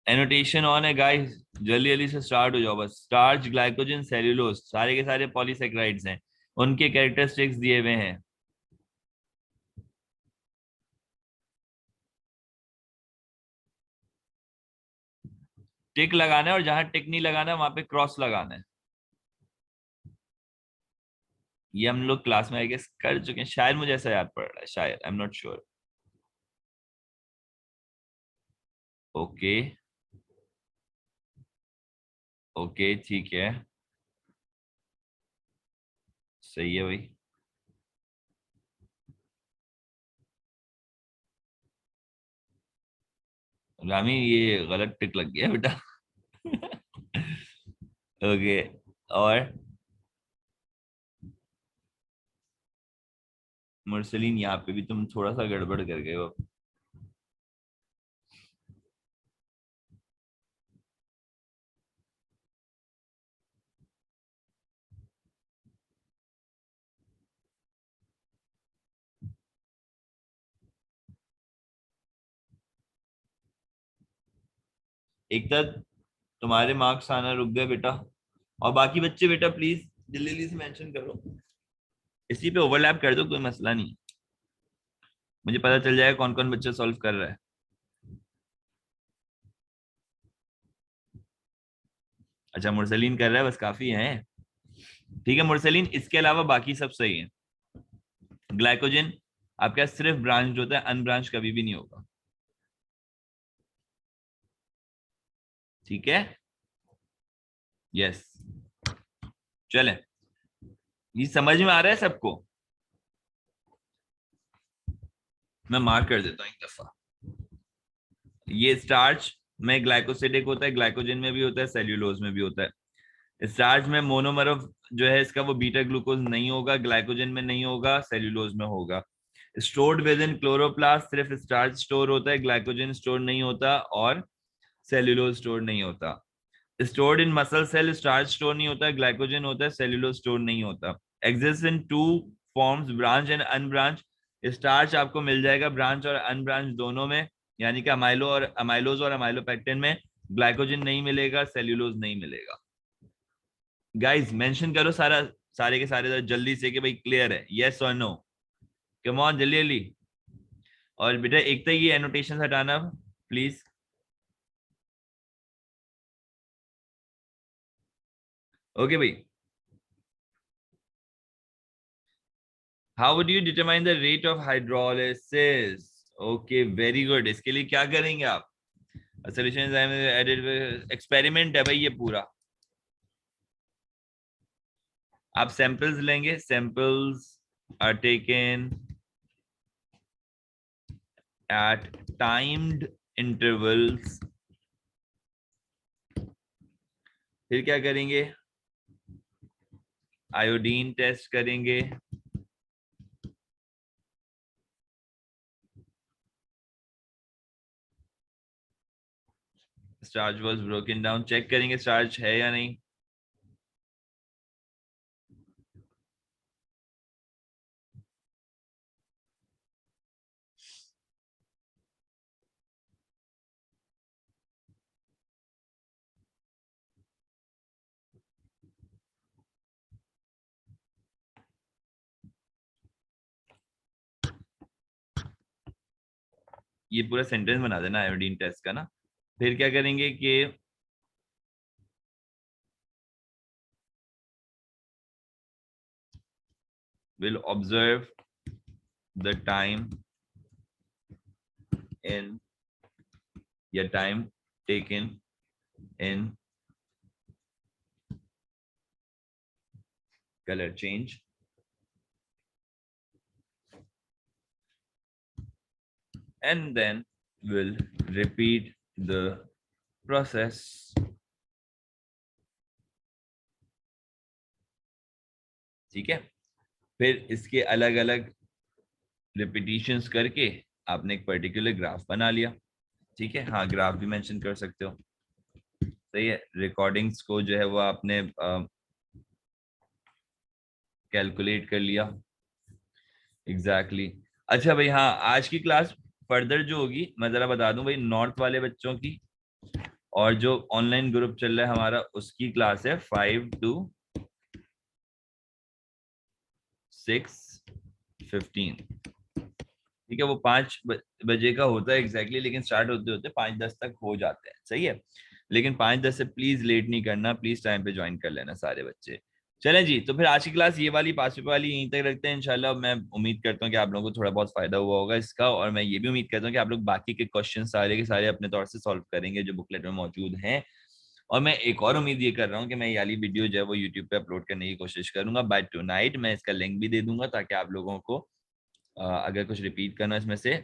Annotation on है गाइस, जल्दी जल्दी से स्टार्ट हो जाओ बस. स्टार्च, ग्लाइकोजन, सेल्यूलोज सारे के सारे पॉलीसेकेराइड्स हैं, उनके कैरेक्टरिस्टिक्स दिए हुए हैं. टिक लगाना है और जहां टिक नहीं लगाना है वहां पे क्रॉस लगाना है. ये हम लोग क्लास में आई गेस कर चुके हैं शायद, मुझे ऐसा याद पड़ रहा है शायद, I am not sure. Okay okay ठीक है, सही है भाई. रामी ये गलत टिक लग गया बेटा. ओके, और मुरसलीन यहाँ पे भी तुम थोड़ा सा गड़बड़ कर गए हो. एक तक तुम्हारे मार्क्स आना रुक गए बेटा, और बाकी बच्चे बेटा प्लीज जल्दी जल्दी से मेंशन करो. इसी पे ओवरलैप कर दो, कोई मसला नहीं. मुझे पता चल जाएगा कौन कौन बच्चा सॉल्व कर रहा है. अच्छा मुरसलीन कर रहा है, बस काफी है. ठीक है मुरसलीन, इसके अलावा बाकी सब सही है. ग्लाइकोजन आपका सिर्फ ब्रांच होता है, अनब्रांच कभी भी नहीं होगा. ठीक है, यस. चले, ये समझ में आ रहा है सबको? मैं मार्क कर देता हूँ एक दफा. ये स्टार्च में ग्लाइकोसिडिक होता है, ग्लाइकोजन में भी होता है, सेल्यूलोज में भी होता है. स्टार्च में मोनोमर ऑफ जो है इसका वो बीटा ग्लूकोज नहीं होगा, ग्लाइकोजन में नहीं होगा, सेल्यूलोज में होगा. स्टोर्ड विद इन क्लोरोप्लास्ट सिर्फ स्टार्च स्टोर होता है, ग्लाइकोजन स्टोर नहीं होता और सेल्यूलोज स्टोर नहीं होता. Stored in muscle cell starch store नहीं होता, ग्लाइकोजन होता है, सेल्यूलोज स्टोर नहीं होता. Exist in two forms, branch and unbranch. Starch आपको मिल जाएगा ब्रांच और अनब्रांच दोनों में, यानी कि अमाइलोज और अमाइलोपेक्टिन में. ग्लाइकोजन नहीं मिलेगा, सेल्यूलोज नहीं मिलेगा. गाइस मेंशन करो सारे के सारे जल्दी से कि भाई क्लियर है, यस और नो. कम ऑन जल्दी जल्दी. और बेटा एक तो ये एनोटेशन हटाना प्लीज. ओके भाई. How would you determine the rate of hydrolysis? Okay, very good. इसके लिए क्या करेंगे आप? Solution added experiment है भाई ये पूरा. आप samples लेंगे, samples are taken at timed intervals. फिर क्या करेंगे? आयोडीन टेस्ट करेंगे. Starch was broken down, check करेंगे स्टार्च है या नहीं. ये पूरा सेंटेंस बना देना आयोडीन टेस्ट का ना. फिर क्या करेंगे कि will observe the time in time taken in color change and then will repeat the process. ठीक है, फिर इसके अलग अलग रिपीटिशंस करके आपने एक पर्टिकुलर ग्राफ बना लिया. ठीक है, हाँ ग्राफ भी मेंशन कर सकते हो. सही है, रिकॉर्डिंग्स को जो है वो आपने कैलकुलेट कर लिया. एग्जैक्टली. अच्छा भाई, हाँ आज की क्लास फर्दर जो होगी मैं जरा बता दूं भाई, नॉर्थ वाले बच्चों की और जो ऑनलाइन ग्रुप चल रहा है हमारा उसकी क्लास है 5 to 6:15। ठीक है, वो 5 बजे का होता है एग्जैक्टली, लेकिन स्टार्ट होते होते 5:10 तक हो जाते हैं, सही है। लेकिन 5:10 से प्लीज लेट नहीं करना, प्लीज टाइम पे ज्वाइन कर लेना सारे बच्चे। चलें जी, तो फिर आज की क्लास ये वाली 5 पेपर वाली यहीं तक रखते हैं इंशाल्लाह। मैं उम्मीद करता हूँ कि आप लोगों को थोड़ा बहुत फायदा हुआ होगा इसका, और मैं ये भी उम्मीद करता हूँ कि आप लोग बाकी के क्वेश्चन सारे के सारे अपने तौर से सॉल्व करेंगे जो बुकलेट में मौजूद हैं। और मैं एक और उम्मीद ये कर रहा हूँ कि मैं ये वाली वीडियो जो है वो यूट्यूब पे अपलोड करने की कोशिश करूंगा बाय टुनाइट। मैं इसका लिंक भी दे दूंगा ताकि आप लोगों को अगर कुछ रिपीट करना इसमें से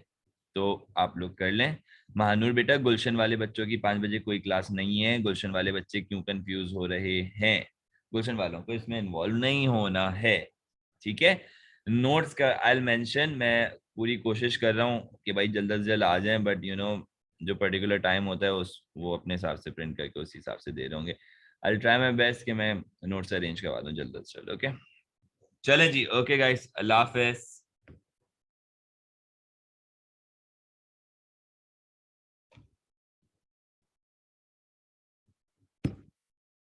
तो आप लोग कर लें। महानूर बेटा, गुलशन वाले बच्चों की 5 बजे कोई क्लास नहीं है। गुलशन वाले बच्चे क्यों कंफ्यूज हो रहे हैं? गुलशन वालों को इसमें इन्वॉल्व नहीं होना है, ठीक है। नोट्स का आई मेंशन, मैं पूरी कोशिश कर रहा हूँ कि भाई जल्द से जल्द आ जाएं, बट यू नो जो पर्टिकुलर टाइम होता है उस वो अपने हिसाब से प्रिंट करके उसी हिसाब से दे रहे होंगे। आई ट्राई माई बेस्ट कि मैं नोट्स अरेंज करवा दूँ जल्द से जल्द। ओके, चलें जी, ओके गाइस, अल्लाह हाफिज़।